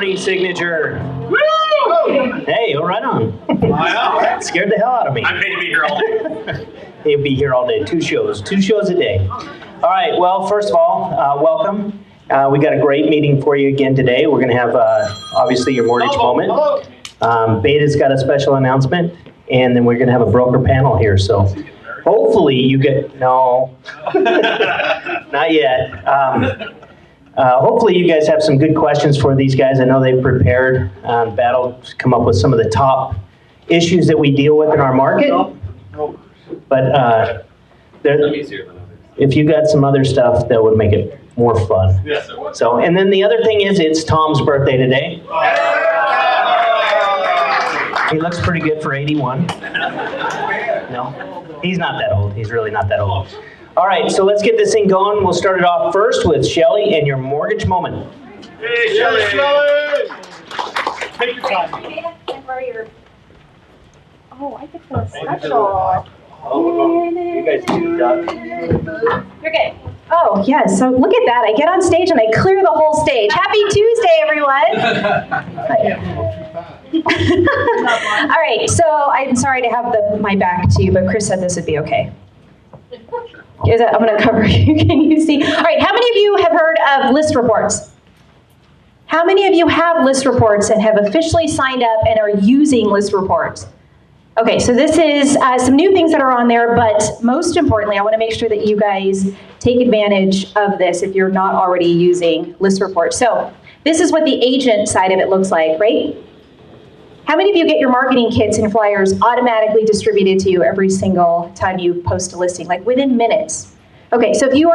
property signature. Woo! Hey, right on. Scared the hell out of me. I'm paid to be here all day. He'll be here all day. Two shows a day. All right, well, first of all, welcome. We got a great meeting for you again today. We're going to have, obviously, your mortgage moment. Beda's got a special announcement, and then we're going to have a broker panel here. So hopefully you get, no, not yet. Hopefully you guys have some good questions for these guys. I know they've prepared battle to come up with some of the top issues that we deal with in our market. But if you got some other stuff, that would make it more fun. Yes, so, and then the other thing is, it's Tom's birthday today. He looks pretty good for 81. No, he's not that old. He's really not that old. All right, so let's get this thing going. We'll start it off first with Shelly and your mortgage moment. Hey, Shelly! Take your time. Oh, I get the special. You guys do that. You're good. Oh, yes. So look at that. I get on stage and I clear the whole stage. Happy Tuesday, everyone. All right. So I'm sorry to have my back to you, but Chris said this would be okay. I'm going to cover you. Can you see? All right. How many of you have heard of list reports? How many of you have list reports and have officially signed up and are using list reports? Okay, so this is some new things that are on there, but most importantly, I want to make sure that you guys take advantage of this if you're not already using list reports. So this is what the agent side of it looks like, right? How many of you get your marketing kits and flyers automatically distributed to you every single time you post a listing, like within minutes? Okay, so if you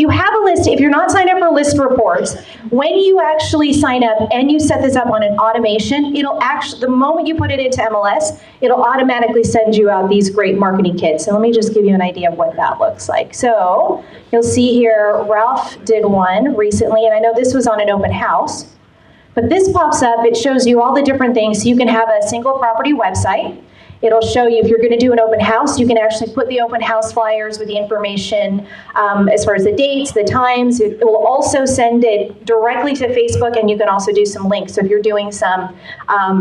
have a list, if you're not signed up for list reports, when you actually sign up and you set this up on an automation, the moment you put it into MLS, it'll automatically send you out these great marketing kits. So let me just give you an idea of what that looks like. So you'll see here, Ralph did one recently, and I know this was on an open house, but this pops up, it shows you all the different things. So you can have a single property website. It'll show you if you're going to do an open house, you can actually put the open house flyers with the information as far as the dates, the times. It will also send it directly to Facebook, and you can also do some links. So if you're doing some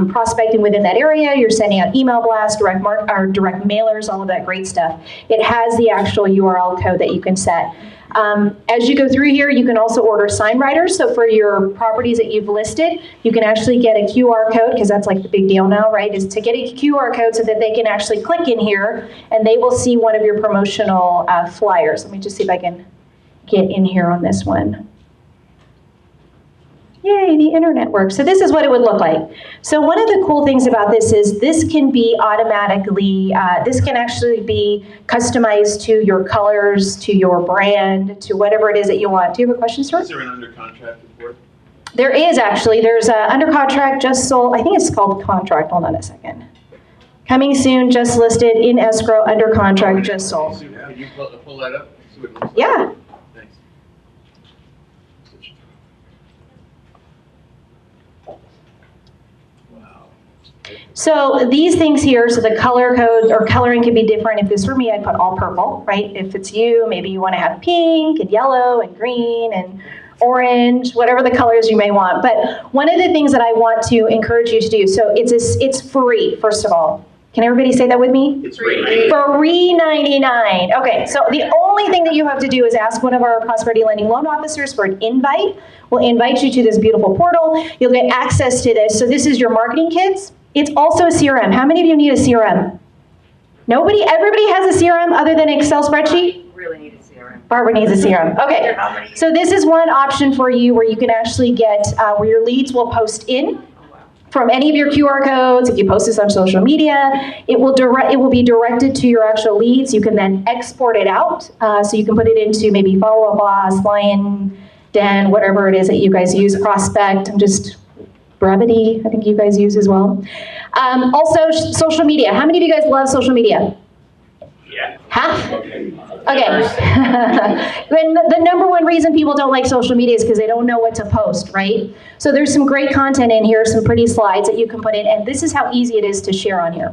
prospecting within that area, you're sending out email blasts, direct mailers, all of that great stuff. It has the actual URL code that you can set. As you go through here, you can also order sign writers. So for your properties that you've listed, you can actually get a QR code, because that's like the big deal now, right? Is to get a QR code so that they can actually click in here and they will see one of your promotional flyers. Let me just see if I can get in here on this one. Yay, the internet works. So this is what it would look like. So one of the cool things about this is this can be automatically, this can actually be customized to your colors, to your brand, to whatever it is that you want. Do you have a question, sir? Is there an under contract report? There is actually. There's a under contract, just sold. I think it's called contract. Hold on a second. Coming soon, just listed, in escrow, under contract, just sold. Can you pull that up? See what it looks like? Yeah. Thanks. So these things here, so the color code or coloring can be different. If this were me, I'd put all purple, right? If it's you, maybe you want to have pink and yellow and green and orange, whatever the colors you may want. But one of the things that I want to encourage you to do, so it's free, first of all. Can everybody say that with me? It's free. Free $99. Okay, so the only thing that you have to do is ask one of our Prosperity Lending loan officers for an invite. We'll invite you to this beautiful portal. You'll get access to this. So this is your marketing kits. It's also a CRM. How many of you need a CRM? Nobody? Everybody has a CRM other than an Excel spreadsheet? Really need a CRM. Barbara needs a CRM. Okay. So this is one option for you where you can actually get, where your leads will post in from any of your QR codes. If you post this on social media, it will be directed to your actual leads. You can then export it out. So you can put it into maybe Follow Up Boss, Lion Den, whatever it is that you guys use, Prospect. Brevity, I think you guys use as well. Also, social media. How many of you guys love social media? Yeah. Half? Okay. And the number one reason people don't like social media is because they don't know what to post, right? So there's some great content in here, some pretty slides that you can put in, and this is how easy it is to share on here.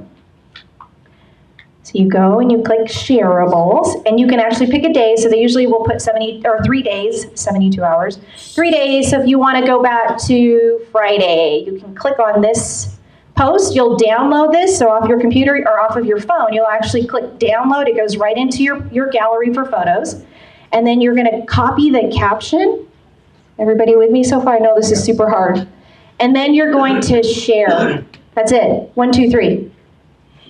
So you go and you click shareables, and you can actually pick a day. So they usually will put 3 days, 72 hours, 3 days. So if you want to go back to Friday, you can click on this post. You'll download this. So off your computer or off of your phone, you'll actually click download. It goes right into your gallery for photos. And then you're going to copy the caption. Everybody with me so far? I know this is super hard. And then you're going to share. That's it. 1, 2, 3.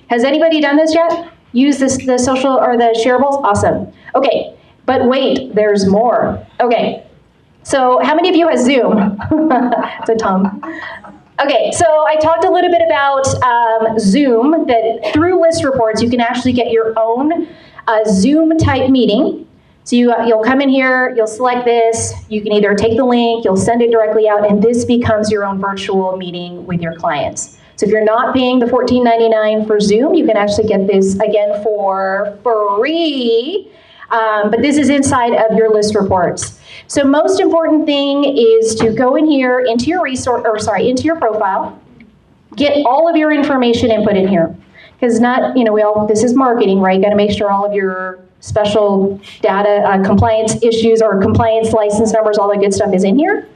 Has anybody done this yet? Use the social or the shareables? Awesome. Okay, but wait, there's more. Okay, so how many of you have Zoom? So Tom. Okay, so I talked a little bit about Zoom, that through list reports, you can actually get your own Zoom type meeting. So you'll come in here, you'll select this, you can either take the link, you'll send it directly out, and this becomes your own virtual meeting with your clients. So if you're not paying the $14.99 for Zoom, you can actually get this, again, for free. But this is inside of your list reports. So most important thing is to go in here into your into your profile, get all of your information input in here. Because this is marketing, right? You gotta make sure all of your special data, compliance issues or compliance license numbers, all that good stuff is in here.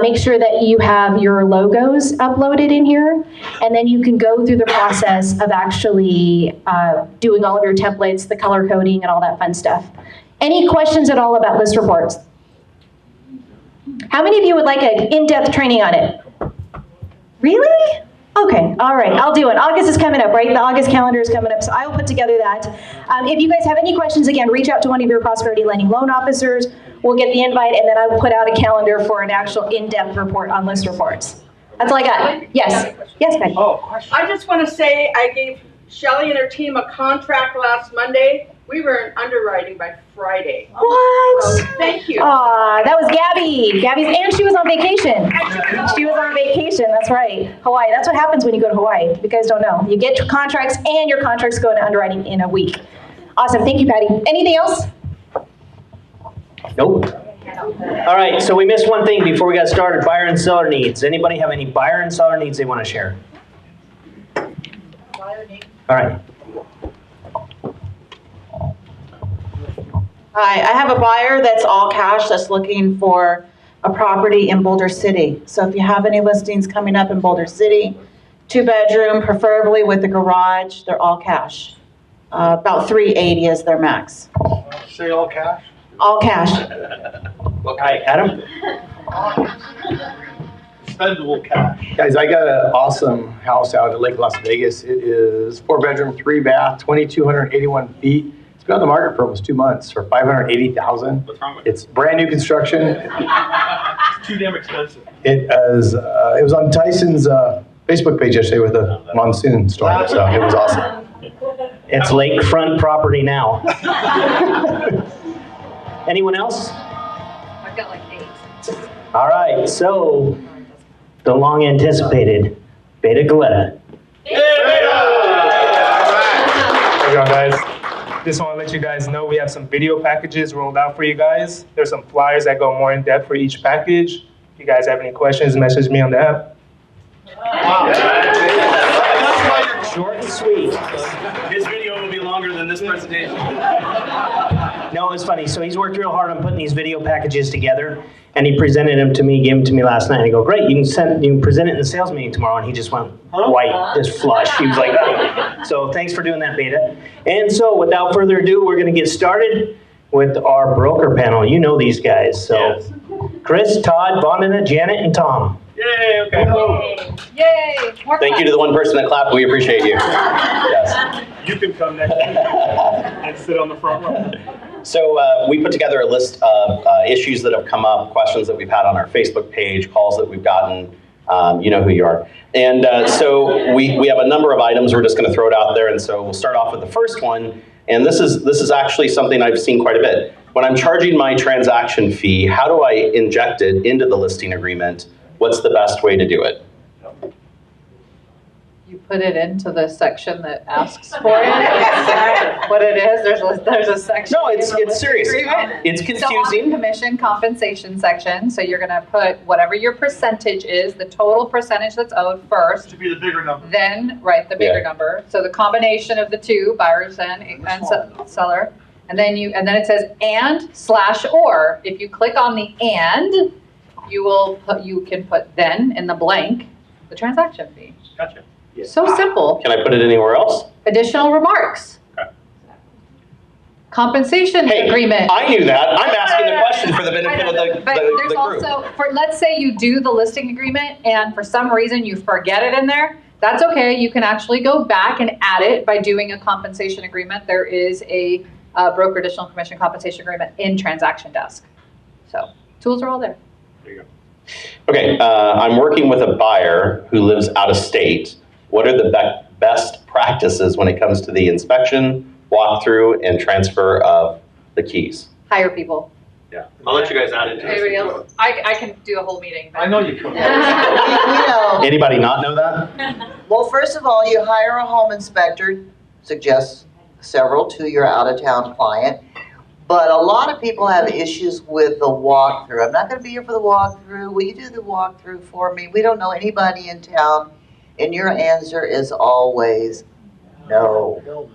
Make sure that you have your logos uploaded in here, and then you can go through the process of actually doing all of your templates, the color coding, and all that fun stuff. Any questions at all about list reports? How many of you would like an in-depth training on it? Really? Okay, all right, I'll do it. August is coming up, right? The August calendar is coming up, so I will put together that. If you guys have any questions, again, reach out to one of your Prosperity Lending loan officers. We'll get the invite, and then I will put out a calendar for an actual in-depth report on list reports. That's all I got. Yes. Yes, Patty. Oh, question. I just want to say I gave Shelly and her team a contract last Monday. We were in underwriting by Friday. What? So, thank you. That was Gabby. And she was on vacation. She was on vacation, that's right. Hawaii, that's what happens when you go to Hawaii. You guys don't know. You get contracts, and your contracts go into underwriting in a week. Awesome, thank you, Patty. Anything else? Nope. All right, so we missed one thing before we got started, buyer and seller needs. Anybody have any buyer and seller needs they want to share? All right. Hi, I have a buyer that's all cash that's looking for a property in Boulder City. So if you have any listings coming up in Boulder City, 2-bedroom, preferably with a garage, they're all cash. About $380 is their max. Say all cash? All cash. All right, Adam? Spendable cash. Guys, I got an awesome house out at Lake Las Vegas. It is 4-bedroom, 3-bath, 2,281 feet. It's been on the market for almost 2 months for $580,000. What's wrong with it? It's brand new construction. It's too damn expensive. It was on Tyson's Facebook page yesterday with a monsoon storm, so it was awesome. It's lakefront property now. Anyone else? I've got like 8. All right, so the long anticipated Beda Galetta. Hey, Beda! How's it going, guys? Just want to let you guys know we have some video packages rolled out for you guys. There's some flyers that go more in depth for each package. If you guys have any questions, message me on the app. Wow. Short and sweet. His video will be longer than this presentation. No, it's funny. So he's worked real hard on putting these video packages together, and he presented them to me, gave them to me last night. I go, great, you can present it in the sales meeting tomorrow. And he just went white, just flushed. He was like, oh. So thanks for doing that, Beda. And so without further ado, we're going to get started with our broker panel. You know these guys. So Yes. Chris, Todd, Vandana, Janet, and Tom. Yay, okay. Yay! More Thank you to the one person that clapped. We appreciate you. Yes. You can come next week and sit on the front row. So we put together a list of issues that have come up, questions that we've had on our Facebook page, calls that we've gotten. You know who you are. And so we have a number of items. We're just going to throw it out there. And so we'll start off with the first one. And this is actually something I've seen quite a bit. When I'm charging my transaction fee, how do I inject it into the listing agreement? What's the best way to do it? put it into the section that asks for it. It's what it is. There's a section. No, it's serious. It's So on the confusing. commission compensation section, so you're gonna put whatever your percentage is, the total percentage that's owed first, Should be the bigger number. then write the bigger Yeah. number. So the combination of the two, buyers and seller. And then it says and/or. If you click on the and, you can put then in the blank the transaction fee. Gotcha. So simple. Can I put it anywhere else? Additional remarks. Okay. Compensation Hey, agreement. I knew that. I'm asking the question for the benefit of the But there's group. also, let's say you do the listing agreement and for some reason you forget it in there, that's okay. You can actually go back and add it by doing a compensation agreement. There is a broker additional commission compensation agreement in transaction desk. So tools are all there. There you go. Okay, I'm working with a buyer who lives out of state. What are the best practices when it comes to the inspection, walkthrough, and transfer of the keys? Hire people. Yeah. I'll let you guys add into this. Anybody else? I can do a whole meeting. I know you can. We know. Anybody not know that? Well, first of all, you hire a home inspector, suggest several to your out-of-town client. But a lot of people have issues with the walkthrough. I'm not going to be here for the walkthrough. Will you do the walkthrough for me? We don't know anybody in town. And your answer is always no.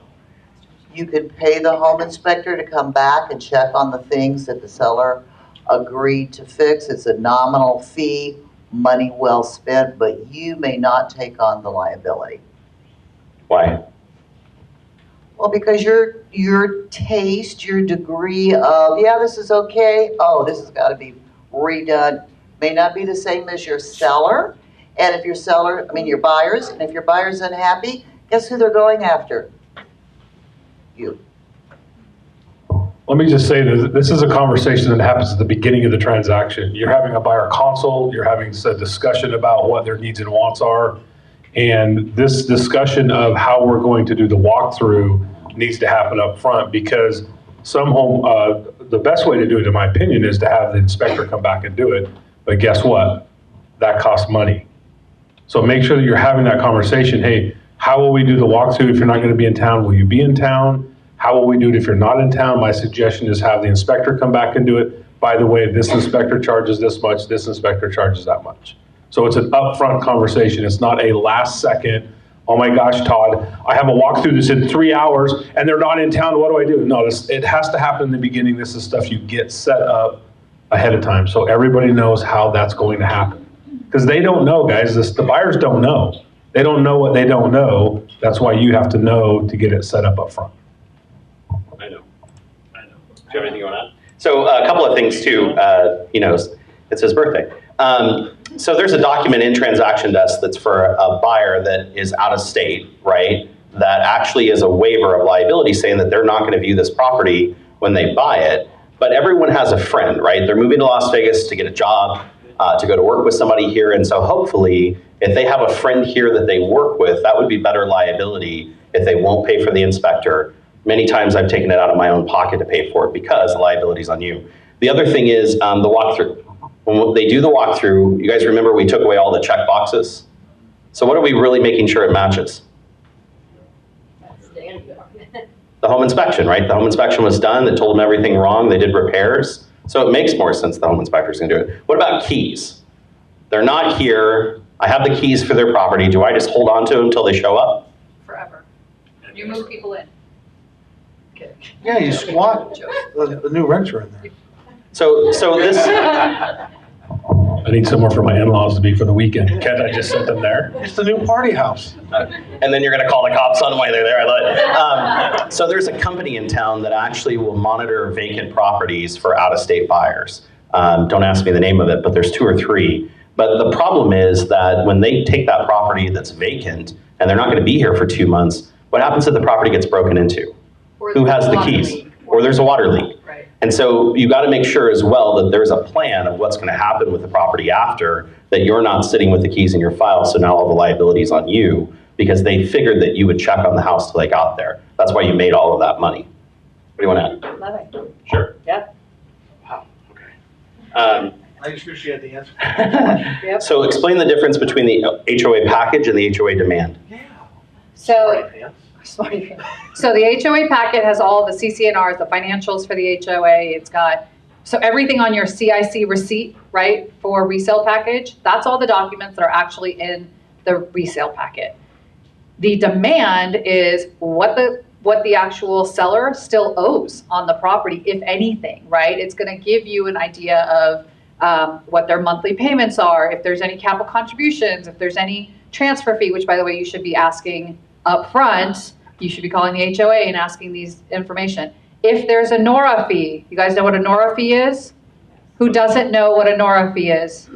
You can pay the home inspector to come back and check on the things that the seller agreed to fix. It's a nominal fee, money well spent, but you may not take on the liability. Why? Well, because your taste, your degree of, yeah, this is okay, oh, this has got to be redone, may not be the same as your seller. And if your buyers, and if your buyer's unhappy, guess who they're going after? You. Let me just say that this is a conversation that happens at the beginning of the transaction. You're having a buyer consult, you're having a discussion about what their needs and wants are. And this discussion of how we're going to do the walkthrough needs to happen up front, because the best way to do it, in my opinion, is to have the inspector come back and do it. But guess what? That costs money. So make sure that you're having that conversation. Hey, how will we do the walkthrough if you're not going to be in town? Will you be in town? How will we do it if you're not in town? My suggestion is have the inspector come back and do it. By the way, this inspector charges this much, this inspector charges that much. So it's an upfront conversation. It's not a last second, oh my gosh, Todd, I have a walkthrough that's in 3 hours and they're not in town, what do I do? No, it has to happen in the beginning. This is stuff you get set up ahead of time so everybody knows how that's going to happen. Because they don't know, guys. The buyers don't know. They don't know what they don't know. That's why you have to know to get it set up front. I know. Do you have anything you want to add? So a couple of things too. It's his birthday. So there's a document in transaction desk that's for a buyer that is out of state, right? That actually is a waiver of liability saying that they're not going to view this property when they buy it. But everyone has a friend, right? They're moving to Las Vegas to get a job, to go to work with somebody here. And so hopefully, if they have a friend here that they work with, that would be better liability if they won't pay for the inspector. Many times I've taken it out of my own pocket to pay for it because the liability is on you. The other thing is the walkthrough. When they do the walkthrough, you guys remember we took away all the check boxes? So what are we really making sure it matches? The home inspection, right? The home inspection was done. They told them everything wrong. They did repairs. So it makes more sense the home inspector's gonna do it. What about keys? They're not here. I have the keys for their property. Do I just hold on to them until they show up? Forever. You move people in. Yeah, you squat the new rents are in there. So this, I need somewhere for my in-laws to be for the weekend. Can't I just sit them there? It's the new party house. and then you're gonna call the cops on them while they're there, I love it. So there's a company in town that actually will monitor vacant properties for out-of-state buyers. Don't ask me the name of it, but there's 2 or 3. But the problem is that when they take that property that's vacant and they're not gonna be here for 2 months, what happens if the property gets broken into? Who has the keys? Or there's a water leak. Right. And so you got to make sure as well that there's a plan of what's going to happen with the property after, that you're not sitting with the keys in your file, so now all the liability is on you, because they figured that you would check on the house till they got there. That's why you made all of that money. What do you want to add? Love it. Sure. Yeah. Wow, okay. Um, I just appreciate the answer. Yep. So explain the difference between the HOA package and the HOA demand. Yeah. So, so the HOA packet has all the CCNRs, the financials for the HOA. It's got, so everything on your CIC receipt, right, for resale package, that's all the documents that are actually in the resale packet. The demand is what the actual seller still owes on the property, if anything, right? It's going to give you an idea of what their monthly payments are, if there's any capital contributions, if there's any transfer fee, which by the way, you should be asking up front. You should be calling the HOA and asking these information. If there's a NORA fee, you guys know what a NORA fee is? Who doesn't know what a NORA fee is?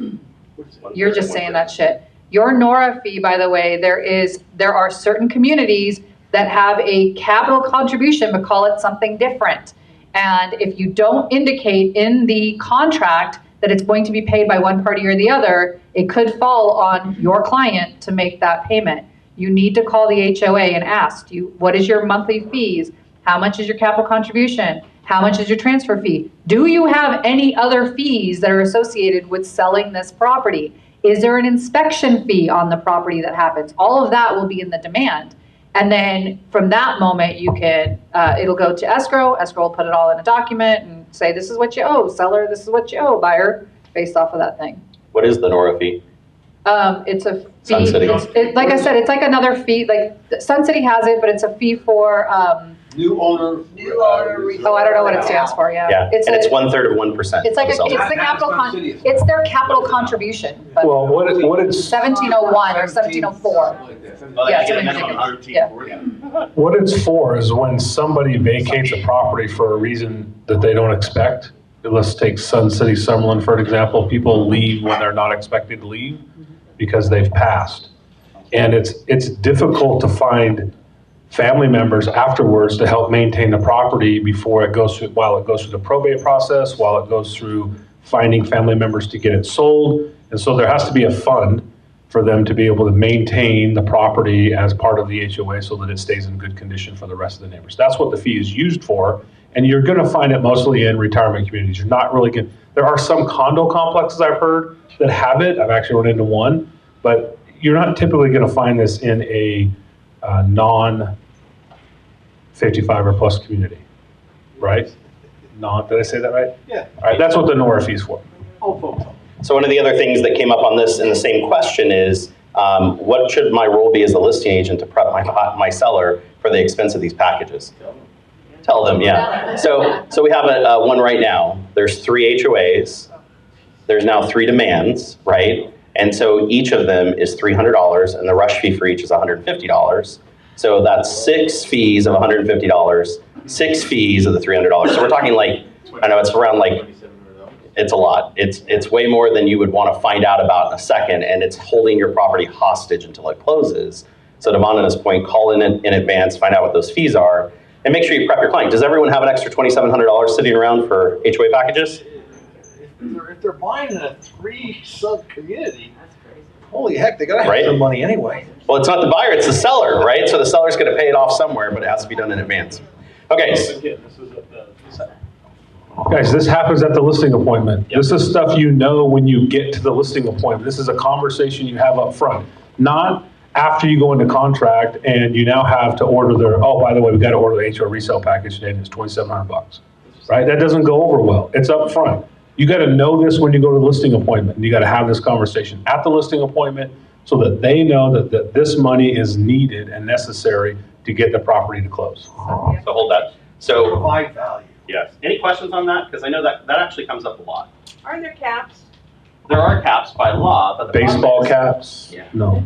You're just saying that shit. Your NORA fee, by the way, there are certain communities that have a capital contribution but call it something different. And if you don't indicate in the contract that it's going to be paid by one party or the other, it could fall on your client to make that payment. You need to call the HOA and ask, what is your monthly fees? How much is your capital contribution? How much is your transfer fee? Do you have any other fees that are associated with selling this property? Is there an inspection fee on the property that happens? All of that will be in the demand. And then from that moment, you can, it'll go to escrow. Escrow will put it all in a document and say, this is what you owe, seller, this is what you owe, buyer, based off of that thing. What is the NORA fee? It's a fee. Sun City. Like I said, it's like another fee. Like Sun City has it, but it's a fee for. New owner. Oh, I don't know what it stands for. Yeah. Yeah, it's 1/3 of 1%. It's like it's the capital it's their capital contribution. But Well, what it's 1701 or 1704. Yeah. what it's for is when somebody vacates a property for a reason that they don't expect. Let's take Sun City, Summerlin, for an example. People leave when they're not expected to leave because they've passed. And it's difficult to find family members afterwards to help maintain the property before it goes through, while it goes through the probate process, while it goes through finding family members to get it sold. And so there has to be a fund for them to be able to maintain the property as part of the HOA so that it stays in good condition for the rest of the neighbors. That's what the fee is used for. And you're going to find it mostly in retirement communities. You're not really good. There are some condo complexes I've heard that have it. I've actually run into one, but you're not typically going to find this in a non-55 or plus community, right? Did I say that right? Yeah. All right, that's what the NORA fee is for. Oh, folks. So one of the other things that came up on this in the same question is, what should my role be as a listing agent to prep my seller for the expense of these packages? Tell them, yeah. So we have one right now. There's 3 HOAs. There's now 3 demands, right? And so each of them is $300, and the rush fee for each is $150. So that's 6 fees of $150, 6 fees of the $300. So we're talking like, I know it's around like, it's a lot. It's way more than you would want to find out about in a second, and it's holding your property hostage until it closes. So to Vandana's point, call in advance, find out what those fees are, and make sure you prep your client. Does everyone have an extra $2,700 sitting around for HOA packages? If they're buying in a 3-sub community, holy heck, they gotta have Right. some money anyway. Well, it's not the buyer, it's the seller, right? So the seller's going to pay it off somewhere, but it has to be done in advance. Okay. Guys, this happens at the listing appointment. This is stuff you know when you get to the listing appointment. This is a conversation you have up front, not after you go into contract and you now have to order oh, by the way, we got to order the HOA resale package today and it's $2,700, right? That doesn't go over well. It's up front. You got to know this when you go to the listing appointment, and you got to have this conversation at the listing appointment so that they know that this money is needed and necessary to get the property to close. So hold that. So, Provide value. yes. Any questions on that? Because I know that actually comes up a lot. Are there caps? There are caps by law, but the Baseball caps? Yeah. No.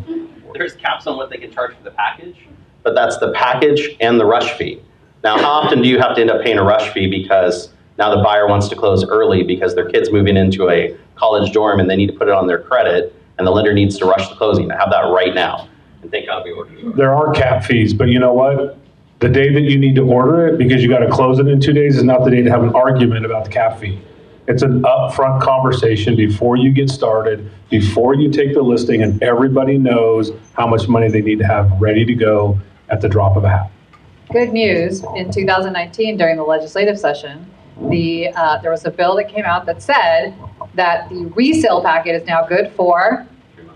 There's caps on what they can charge for the package, but that's the package and the rush fee. Now, how often do you have to end up paying a rush fee because now the buyer wants to close early because their kid's moving into a college dorm and they need to put it on their credit and the lender needs to rush the closing? I have that right now. And think how to be ordered. There are cap fees, but you know what? The day that you need to order it because you got to close it in 2 days is not the day to have an argument about the cap fee. It's an upfront conversation before you get started, before you take the listing, and everybody knows how much money they need to have ready to go at the drop of a hat. Good news, in 2019 during the legislative session, there was a bill that came out that said that the resale packet is now good for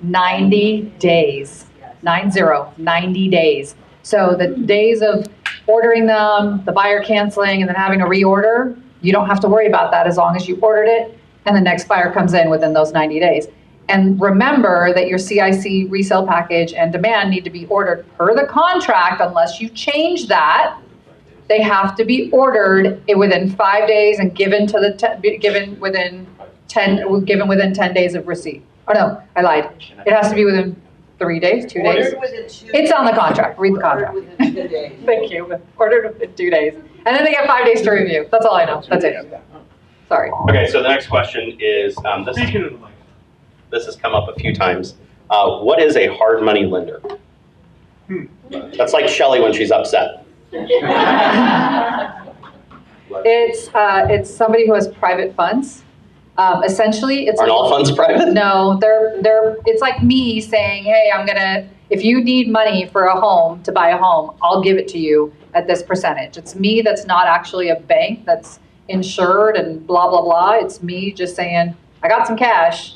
90 days. 90 days. So the days of ordering them, the buyer canceling, and then having to reorder, you don't have to worry about that as long as you ordered it and the next buyer comes in within those 90 days. And remember that your CIC resale package and demand need to be ordered per the contract unless you change that. They have to be ordered within 5 days and given within 10 days of receipt. Oh no, I lied. It has to be within 3 days, 2 days. It's on the contract. Read the contract. Ordered within 2 days. Thank you. Ordered within 2 days. And then they get 5 days to review. That's all I know. That's it. Sorry. Okay, so the next question is, this has come up a few times. What is a hard money lender? That's like Shelly when she's upset. It's somebody who has private funds. Essentially, it's Aren't all funds private? No, they're. It's like me saying, "Hey, if you need money for a home to buy a home, I'll give it to you at this percentage." It's me that's not actually a bank that's insured and blah blah blah. It's me just saying, "I got some cash.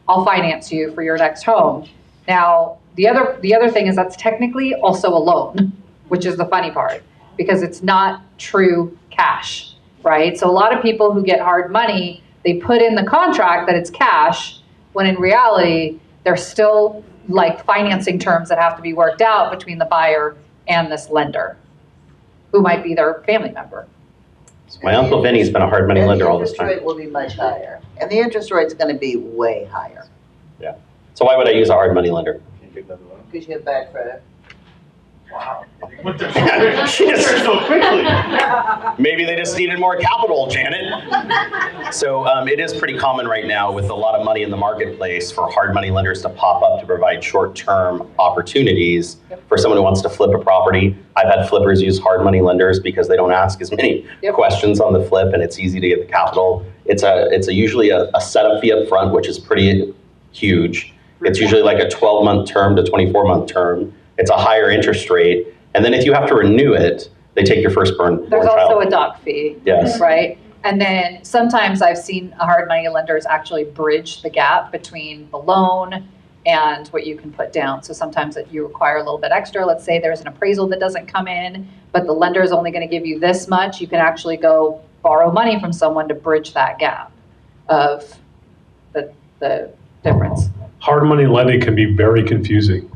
I'll finance you for your next home." Now, the other thing is that's technically also a loan, which is the funny part because it's not true cash, right? So a lot of people who get hard money, they put in the contract that it's cash, when in reality, there's still like financing terms that have to be worked out between the buyer and this lender, who might be their family member. So my Uncle Vinny's been a hard money lender all this time. The interest rate will be much higher, and the interest rate's going to be way higher Yeah. So why would I use a hard money lender? because you have bad credit. Wow. She just- so quickly. Maybe they just needed more capital, Janet. So it is pretty common right now with a lot of money in the marketplace for hard money lenders to pop up to provide short-term opportunities for someone who wants to flip a property. I've had flippers use hard money lenders because they don't ask as many questions on the flip and it's easy to get the capital. It's usually a setup fee up front, which is pretty huge. It's usually like a 12-month term to 24-month term. It's a higher interest rate. And then if you have to renew it, they take your firstborn There's child. also a doc fee. Yes. Right? And then sometimes I've seen hard money lenders actually bridge the gap between the loan and what you can put down. So sometimes you require a little bit extra. Let's say there's an appraisal that doesn't come in, but the lender is only going to give you this much. You can actually go borrow money from someone to bridge that gap of the difference. Hard money lending can be very confusing.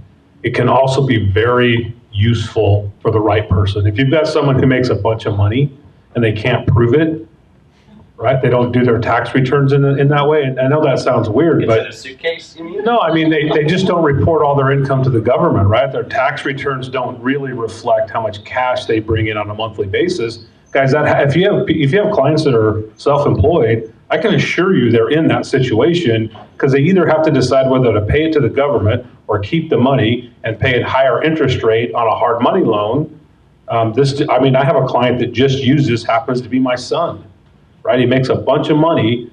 It can also be very useful for the right person. If you've got someone who makes a bunch of money and they can't prove it, right? They don't do their tax returns in that way. And I know that sounds weird, but It's in a suitcase, you mean? no, I mean, they just don't report all their income to the government, right? Their tax returns don't really reflect how much cash they bring in on a monthly basis. Guys, if you have clients that are self-employed, I can assure you they're in that situation because they either have to decide whether to pay it to the government or keep the money and pay a higher interest rate on a hard money loan. I have a client that just happens to be my son, right? He makes a bunch of money.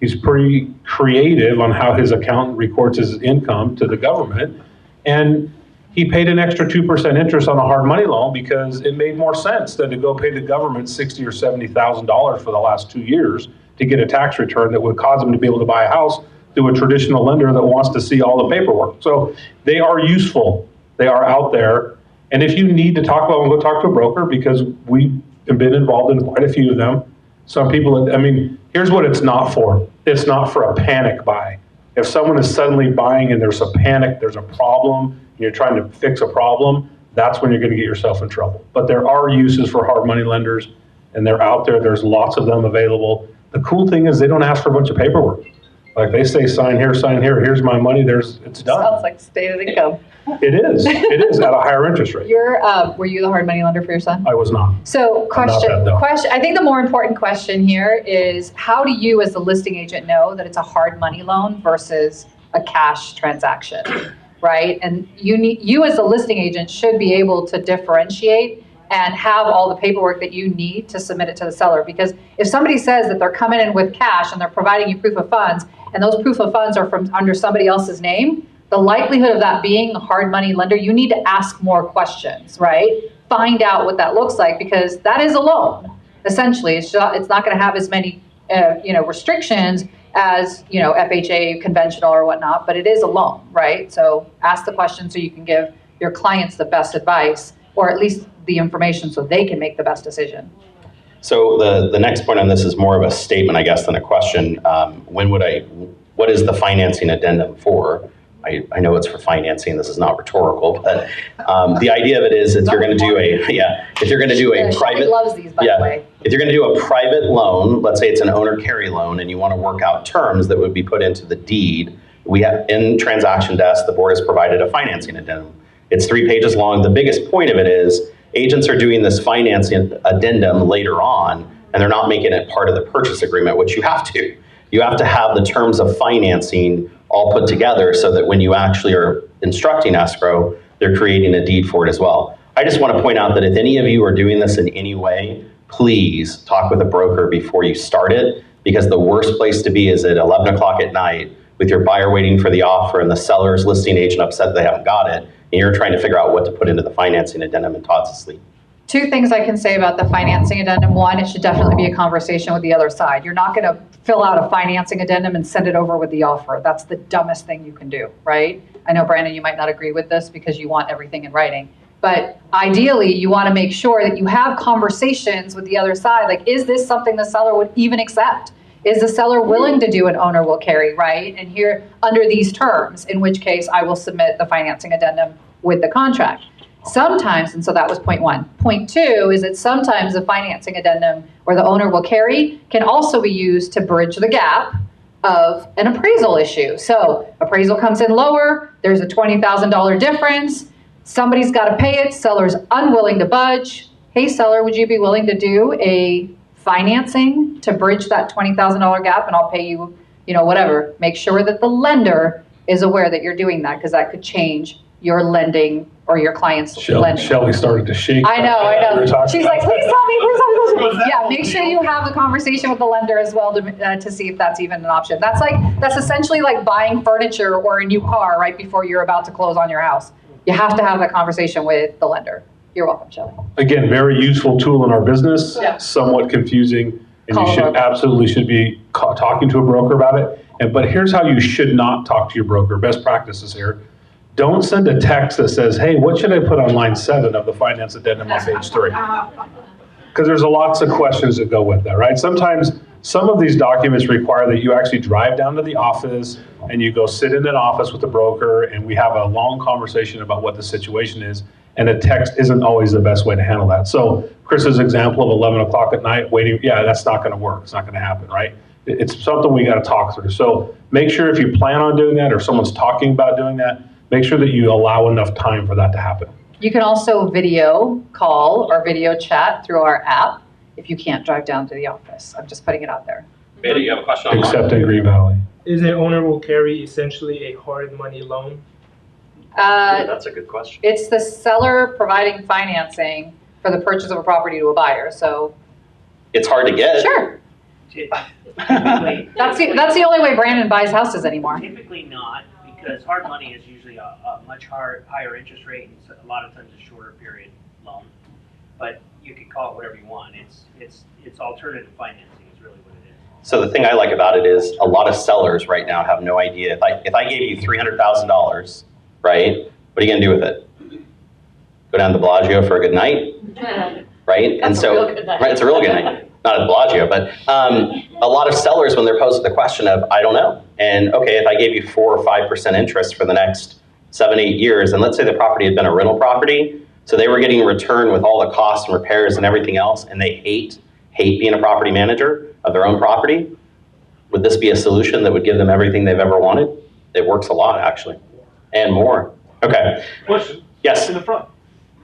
He's pretty creative on how his accountant records his income to the government. And he paid an extra 2% interest on a hard money loan because it made more sense than to go pay the government $60,000 or $70,000 for the last 2 years to get a tax return that would cause him to be able to buy a house through a traditional lender that wants to see all the paperwork. So they are useful. They are out there. And if you need to talk about them, go talk to a broker because we've been involved in quite a few of them. Some people, here's what it's not for. It's not for a panic buy. If someone is suddenly buying and there's a panic, there's a problem, and you're trying to fix a problem, that's when you're going to get yourself in trouble. But there are uses for hard money lenders, and they're out there. There's lots of them available. The cool thing is they don't ask for a bunch of paperwork. Like they say, sign here, here's my money, it's done. Sounds like stated income. It is at a higher interest rate. Were you the hard money lender for your son? I was not. So question, I'm not that, no. I think the more important question here is how do you as the listing agent know that it's a hard money loan versus a cash transaction, right? And you as the listing agent should be able to differentiate and have all the paperwork that you need to submit it to the seller. Because if somebody says that they're coming in with cash and they're providing you proof of funds, and those proof of funds are from under somebody else's name, the likelihood of that being a hard money lender, you need to ask more questions, right? Find out what that looks like because that is a loan. Essentially, it's not going to have as many restrictions as FHA conventional or whatnot, but it is a loan, right? So ask the question so you can give your clients the best advice, or at least the information so they can make the best decision. So the next point on this is more of a statement, I guess, than a question. What is the financing addendum for? I know it's for financing. This is not rhetorical, but the idea of it is if you're going to do a private, loves these, by the way. If you're going to do a private loan, let's say it's an owner carry loan, and you want to work out terms that would be put into the deed, we have in transaction desk, the board has provided a financing addendum. It's 3 pages long. The biggest point of it is agents are doing this financing addendum later on, and they're not making it part of the purchase agreement, which you have to. You have to have the terms of financing all put together so that when you actually are instructing escrow, they're creating a deed for it as well. I just want to point out that if any of you are doing this in any way, please talk with a broker before you start it, because the worst place to be is at 11 o'clock at night with your buyer waiting for the offer and the seller's listing agent upset they haven't got it, and you're trying to figure out what to put into the financing addendum and Todd's asleep. 2 things I can say about the financing addendum. 1, it should definitely be a conversation with the other side. You're not going to fill out a financing addendum and send it over with the offer. That's the dumbest thing you can do, right? I know, Brandon, you might not agree with this because you want everything in writing. But ideally, you want to make sure that you have conversations with the other side. Like, is this something the seller would even accept? Is the seller willing to do an owner will carry, right? And here, under these terms, in which case I will submit the financing addendum with the contract. Sometimes, and so that was point 1. Point 2 is that sometimes the financing addendum or the owner will carry can also be used to bridge the gap of an appraisal issue. So appraisal comes in lower, there's a $20,000 difference, somebody's got to pay it, seller's unwilling to budge. Hey seller, would you be willing to do a financing to bridge that $20,000 gap and I'll pay you, whatever. Make sure that the lender is aware that you're doing that, because that could change your lending or your client's lending. Shelly started to shake. I know. She's like, please tell me. Yeah, make sure you have a conversation with the lender as well to see if that's even an option. That's essentially like buying furniture or a new car right before you're about to close on your house. You have to have that conversation with the lender. You're welcome, Shelly. Again, very useful tool in our business, Yeah. Somewhat confusing, and Call you a should broker. absolutely be talking to a broker about it. But here's how you should not talk to your broker. Best practices here. Don't send a text that says, hey, what should I put on line 7 of the finance addendum on page 3? Because there's lots of questions that go with that, right? Sometimes some of these documents require that you actually drive down to the office and you go sit in an office with the broker and we have a long conversation about what the situation is. And a text isn't always the best way to handle that. So Chris's example of 11 o'clock at night waiting, yeah, that's not going to work. It's not going to happen, right? It's something we got to talk through. So make sure if you plan on doing that or someone's talking about doing that, make sure that you allow enough time for that to happen. You can also video call or video chat through our app if you can't drive down to the office. I'm just putting it out there. Beda, you have a question on Except in Green Valley. Is an owner will carry essentially a hard money loan? That's a good question. It's the seller providing financing for the purchase of a property to a buyer. So It's hard to get. sure, Typically, that's the only way Brandon buys houses anymore. typically not, because hard money is usually a much higher interest rate, and so a lot of times a shorter period loan. But you can call it whatever you want. It's alternative financing is really what it is. So the thing I like about it is a lot of sellers right now have no idea. If I gave you $300,000, right? What are you going to do with it? Go down to Bellagio for a good night, right? That's a real good night. Right, it's a real good night. Not at Bellagio, but a lot of sellers, when they're posed with the question of, I don't know. And okay, if I gave you 4 or 5% interest for the next 7, 8 years, and let's say the property had been a rental property, so they were getting a return with all the costs and repairs and everything else, and they hate being a property manager of their own property, would this be a solution that would give them everything they've ever wanted? It works a lot, actually, and more. Okay. Question. Yes. In the front.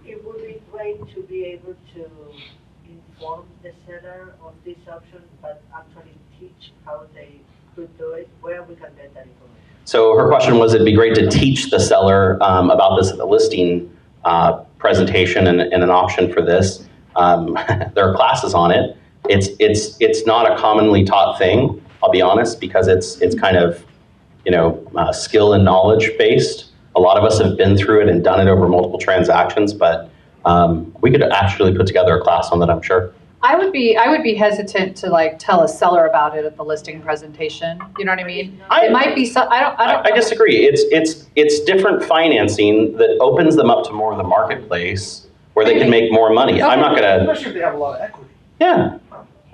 It would be great to be able to inform the seller of this option, but actually teach how they could do it, where we can get that information. So her question was, it'd be great to teach the seller about this at the listing presentation and an option for this. There are classes on it. It's not a commonly taught thing, I'll be honest, because it's kind of, skill and knowledge based. A lot of us have been through it and done it over multiple transactions, but we could actually put together a class on that, I'm sure. I would be hesitant to like tell a seller about it at the listing presentation. You know what I mean? It might be so. I disagree. It's different financing that opens them up to more of the marketplace where they can make more money. I'm not gonna. Especially if they have a lot of equity. Yeah,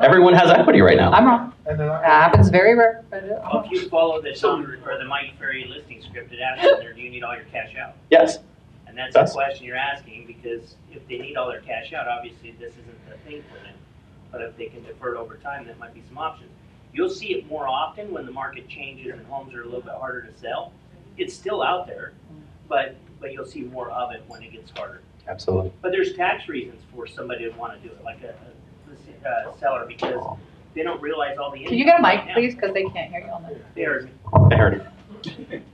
everyone has equity right now. I'm wrong. That happens very rare. But Well, if you follow the Tom or the Mike Ferry listing script, it asks them, do you need all your cash out? Yes. And that's the question you're asking, because if they need all their cash out, obviously this isn't the thing for them. But if they can defer it over time, that might be some options. You'll see it more often when the market changes and homes are a little bit harder to sell. It's still out there, but you'll see more of it when it gets harder. Absolutely. But there's tax reasons for somebody to want to do it, like a seller, because they don't realize all the. Can you get a mic, please, because they can't hear you on that. They heard me. I heard it.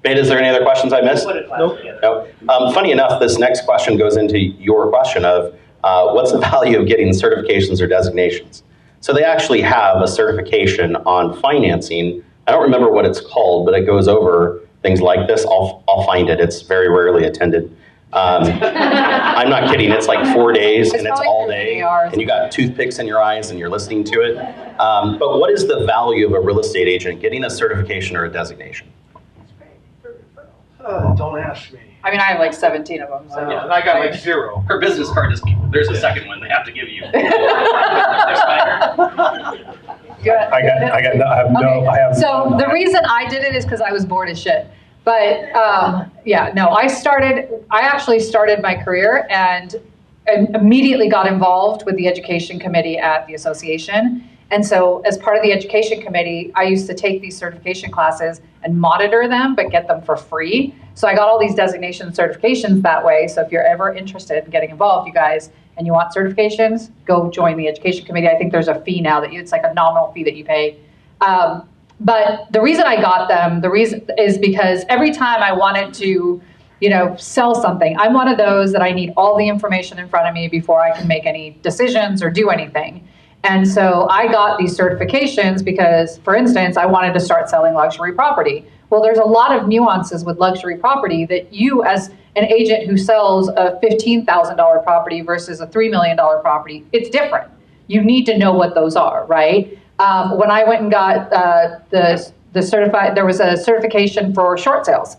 Beta, is there any other questions I missed? Nope. No. Funny enough, this next question goes into your question of what's the value of getting certifications or designations? So they actually have a certification on financing. I don't remember what it's called, but it goes over things like this. I'll find it. It's very rarely attended. I'm not kidding. It's like 4 days and it's all day, and you got toothpicks in your eyes and you're listening to it. But what is the value of a real estate agent getting a certification or a designation? Don't ask me. I mean, I have like 17 of them. So. And I got like 0. Her business card is, there's a second one they have to give you. So the reason I did it is because I was bored as shit. But yeah, no, I actually started my career and immediately got involved with the education committee at the association. And so as part of the education committee, I used to take these certification classes and monitor them, but get them for free. So I got all these designation certifications that way. So if you're ever interested in getting involved, you guys, and you want certifications, go join the education committee. I think there's a fee now it's like a nominal fee that you pay. But the reason I got them, the reason is because every time I wanted to, sell something, I'm one of those that I need all the information in front of me before I can make any decisions or do anything. And so I got these certifications because, for instance, I wanted to start selling luxury property. Well, there's a lot of nuances with luxury property that you, as an agent who sells a $15,000 property versus a $3 million property, it's different. You need to know what those are, right? When I went and got the certified, there was a certification for short sales.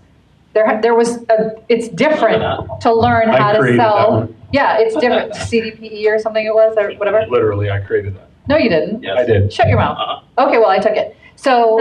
It's different to learn how to sell. Yeah, it's different. CDPE or something it was, or whatever. Literally, I created that. No, you didn't. Yes. I did. Shut your mouth. Okay, well, I took it. So,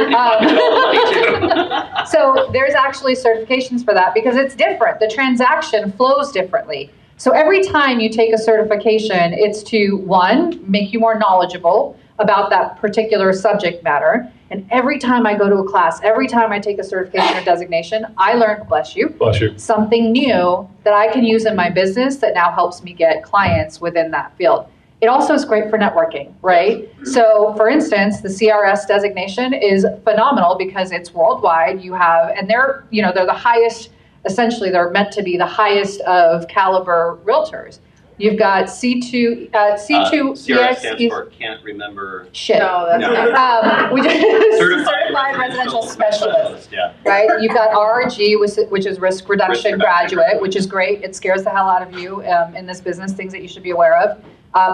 so there's actually certifications for that because it's different. The transaction flows differently. So every time you take a certification, it's to, one, make you more knowledgeable about that particular subject matter. And every time I go to a class, every time I take a certification or designation, I learn, bless you, something new that I can use in my business that now helps me get clients within that field. It also is great for networking, right? So for instance, the CRS designation is phenomenal because it's worldwide. You have, and they're the highest, essentially they're meant to be the highest of caliber realtors. You've got C2, CRS stands for can't remember. Shit. No, that's not. We just Certified Residential Specialist. Yeah. Right? You've got RRG, which is Risk Reduction Graduate, which is great. It scares the hell out of you in this business, things that you should be aware of,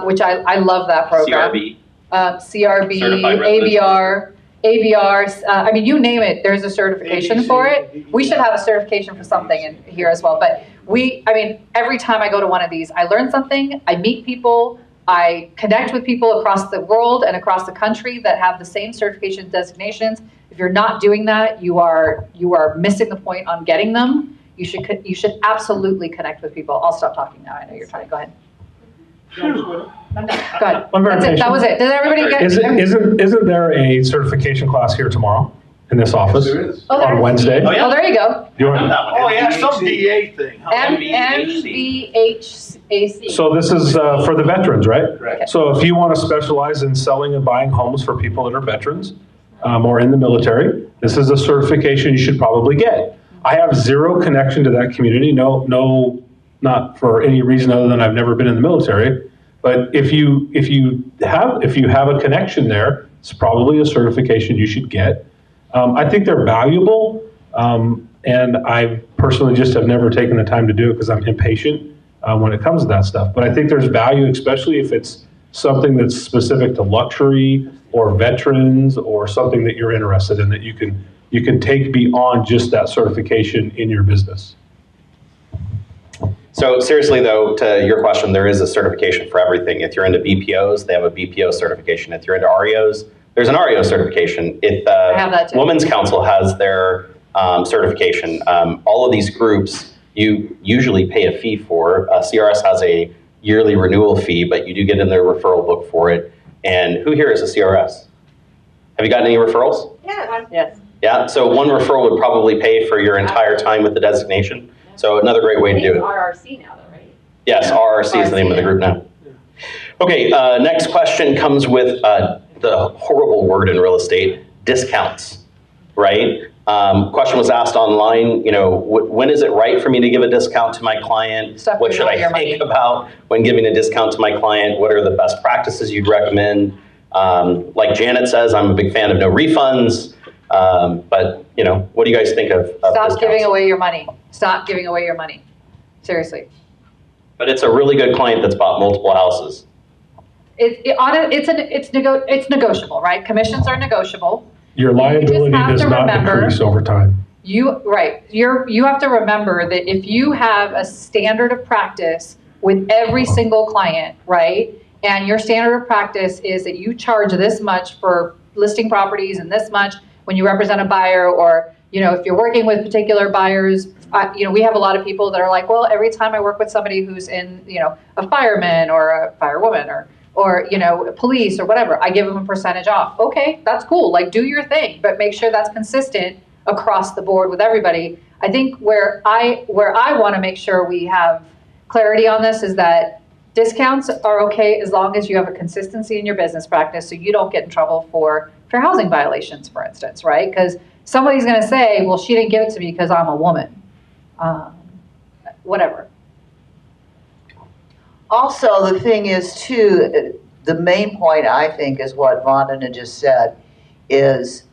which I love that program. CRB. CRB, ABR, I mean, you name it, there's a certification ABC, for it. We should have a certification for something in here as well. But every time I go to one of these, I learn something, I meet people, I connect with people across the world and across the country that have the same certification designations. If you're not doing that, you are missing the point on getting them. You should absolutely connect with people. I'll stop talking now. I know you're trying. Go ahead. Go ahead. That's it. That was it. Did everybody get? Isn't there a certification class here tomorrow in this office on Wednesday? Oh, yeah. Oh, there you go. Oh, yeah, some DA thing. MVHAC. So this is for the veterans, right? Right. So if you want to specialize in selling and buying homes for people that are veterans or in the military, this is a certification you should probably get. I have zero connection to that community. No, not for any reason other than I've never been in the military. But if you have a connection there, it's probably a certification you should get. I think they're valuable, and I personally just have never taken the time to do it because I'm impatient when it comes to that stuff. But I think there's value, especially if it's something that's specific to luxury or veterans or something that you're interested in that you can take beyond just that certification in your business. So seriously though, to your question, there is a certification for everything. If you're into BPOs, they have a BPO certification. If you're into REOs, there's an REO certification. If I have that too. Women's Council has their certification, all of these groups you usually pay a fee for. CRS has a yearly renewal fee, but you do get in their referral book for it. And who here is a CRS? Have you gotten any referrals? Yeah. Yes. Yeah, so one referral would probably pay for your entire time with the designation. So another great way to do it. RRC now though, right? Yes, RRC is the name of the group now. Okay, next question comes with the horrible word in real estate, discounts, right? Question was asked online, when is it right for me to give a discount to my client? Stop What should giving I all your think about when giving a discount to my client? What are the best practices you'd recommend? Like Janet says, I'm a big fan of no refunds, but what do you guys think of Stop discounts? giving away your money. Stop giving away your money. Seriously. But it's a really good client that's bought multiple houses. It's negotiable, right? Commissions are negotiable. Your liability have does to not remember- decrease over time. You have to remember that if you have a standard of practice with every single client, right? And your standard of practice is that you charge this much for listing properties and this much when you represent a buyer, or if you're working with particular buyers, we have a lot of people that are like, well, every time I work with somebody who's in, a fireman or a firewoman or police or whatever, I give them a percentage off. Okay, that's cool. Like, do your thing, but make sure that's consistent across the board with everybody. I think where I want to make sure we have clarity on this is that discounts are okay as long as you have a consistency in your business practice, so you don't get in trouble for fair housing violations, for instance, right? Because somebody's going to say, well, she didn't give it to me because I'm a woman. Whatever. Also, the thing is too, the main point I think is what Vandana just said, is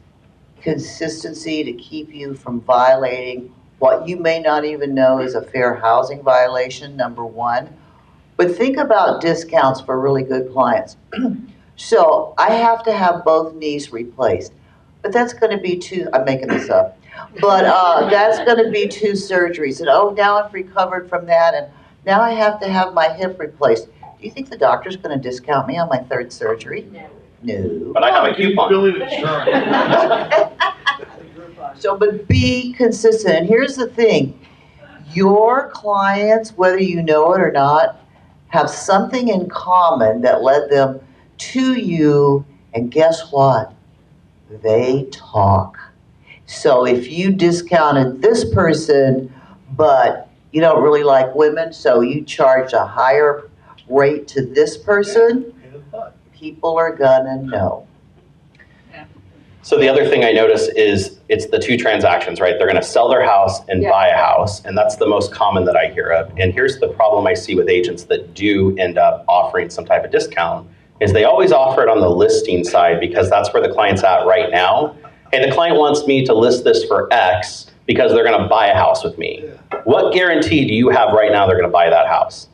consistency to keep you from violating what you may not even know is a fair housing violation, number one. But think about discounts for really good clients. So I have to have both knees replaced, but that's going to be I'm making this up, but that's going to be 2 surgeries. And now I've recovered from that, and now I have to have my hip replaced. Do you think the doctor's going to discount me on my 3rd surgery? No. But I have a coupon. Billing insurance. So, but be consistent. And here's the thing. Your clients, whether you know it or not, have something in common that led them to you, and guess what? They talk. So if you discounted this person, but you don't really like women, so you charge a higher rate to this person, people are gonna know. So the other thing I notice is it's the 2 transactions, right? They're going to sell their house and buy a house, and that's the most common that I hear of. And here's the problem I see with agents that do end up offering some type of discount, is they always offer it on the listing side because that's where the client's at right now. Hey, the client wants me to list this for X because they're going to buy a house with me. What guarantee do you have right now they're going to buy that house?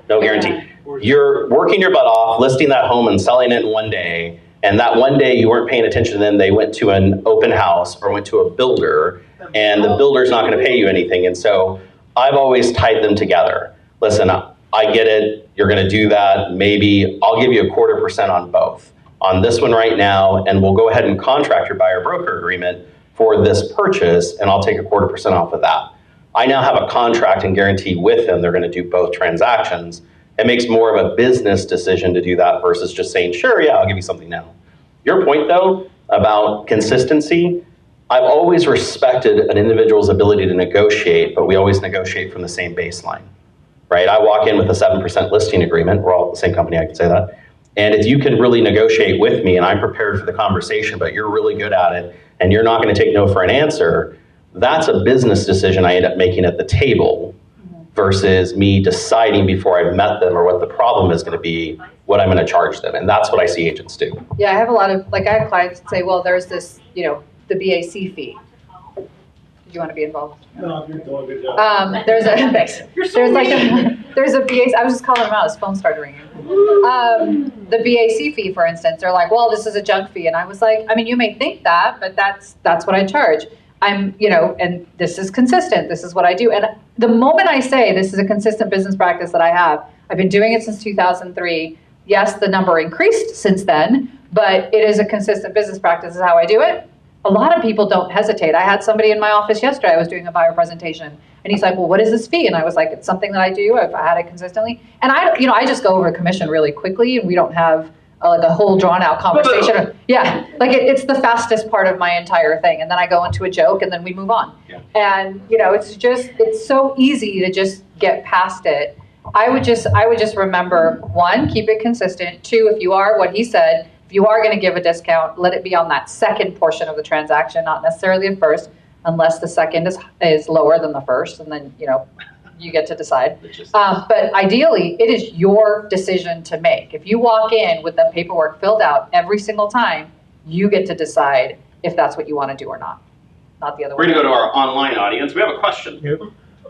No guarantee. You're working your butt off, listing that home and selling it in one day, and that one day you weren't paying attention to them, they went to an open house or went to a builder, and the builder's not going to pay you anything. And so I've always tied them together. Listen, I get it, you're going to do that. Maybe I'll give you a 0.25% on both. On this one right now, and we'll go ahead and contract your buyer broker agreement for this purchase, and I'll take a 0.25% off of that. I now have a contract and guarantee with them they're going to do both transactions. It makes more of a business decision to do that versus just saying, sure, yeah, I'll give you something now. Your point, though, about consistency, I've always respected an individual's ability to negotiate, but we always negotiate from the same baseline, right? I walk in with a 7% listing agreement. We're all at the same company, I can say that. And if you can really negotiate with me and I'm prepared for the conversation, but you're really good at it and you're not going to take no for an answer, that's a business decision I end up making at the table versus me deciding before I've met them or what the problem is going to be, what I'm going to charge them. And that's what I see agents do. Yeah, I have a lot of, I have clients that say, well, there's this, the BAC fee. Did you want to be involved? No, you're doing a good job. There's a there's a BAC. I was just calling him out. His phone started ringing. The BAC fee, for instance, they're like, well, this is a junk fee, and I was like, I mean, you may think that, but that's what I charge. I'm, and this is consistent. This is what I do. And the moment I say this is a consistent business practice that I have, I've been doing it since 2003. Yes, the number increased since then, but it is a consistent business practice. This is how I do it. A lot of people don't hesitate. I had somebody in my office yesterday. I was doing a buyer presentation, and he's like, "Well, what is this fee?" And I was like, "It's something that I do. I've had it consistently." And I just go over the commission really quickly, and we don't have like a whole drawn-out conversation. Yeah, like it's the fastest part of my entire thing, and then I go into a joke, and then we move on. Yeah. And it's so easy to just get past it. I would just remember, one, keep it consistent. Two, if you are what he said. If you are going to give a discount, let it be on that second portion of the transaction, not necessarily the first, unless the second is lower than the first, and then you get to decide. But ideally, it is your decision to make. If you walk in with the paperwork filled out every single time, you get to decide if that's what you want to do or not the other way. We're going to go to our online audience. We have a question. Yep.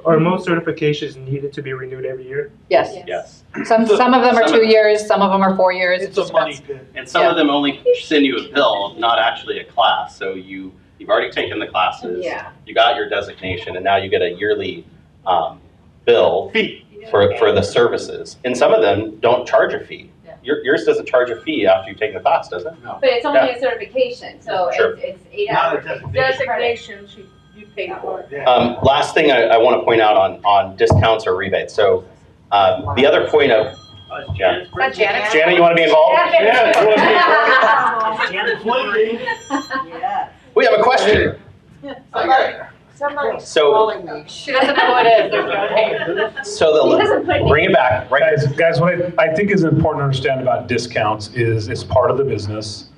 Are most certifications needed to be renewed every year? Yes. Yes. Some of them are 2 years, some of them are 4 years. It's a money pit. And some of them only send you a bill, not actually a class. So you've already taken the classes. Yeah. You got your designation, and now you get a yearly bill for the services. And some of them don't charge a fee. Yeah. Yours doesn't charge a fee after you've taken the class, does it? No. But it's only a certification, so Sure. it's 8 Not a hours. Designation, you pay for it. Yeah. Last thing I want to point out on discounts or rebates. So the other point of Janet. That's Janet. Janet, you want to be involved? Yeah. We have a question. Somebody's So- calling me. She doesn't know what it is. There's no name. So bring it back. Guys, what I think is important to understand about discounts is it's part of the business.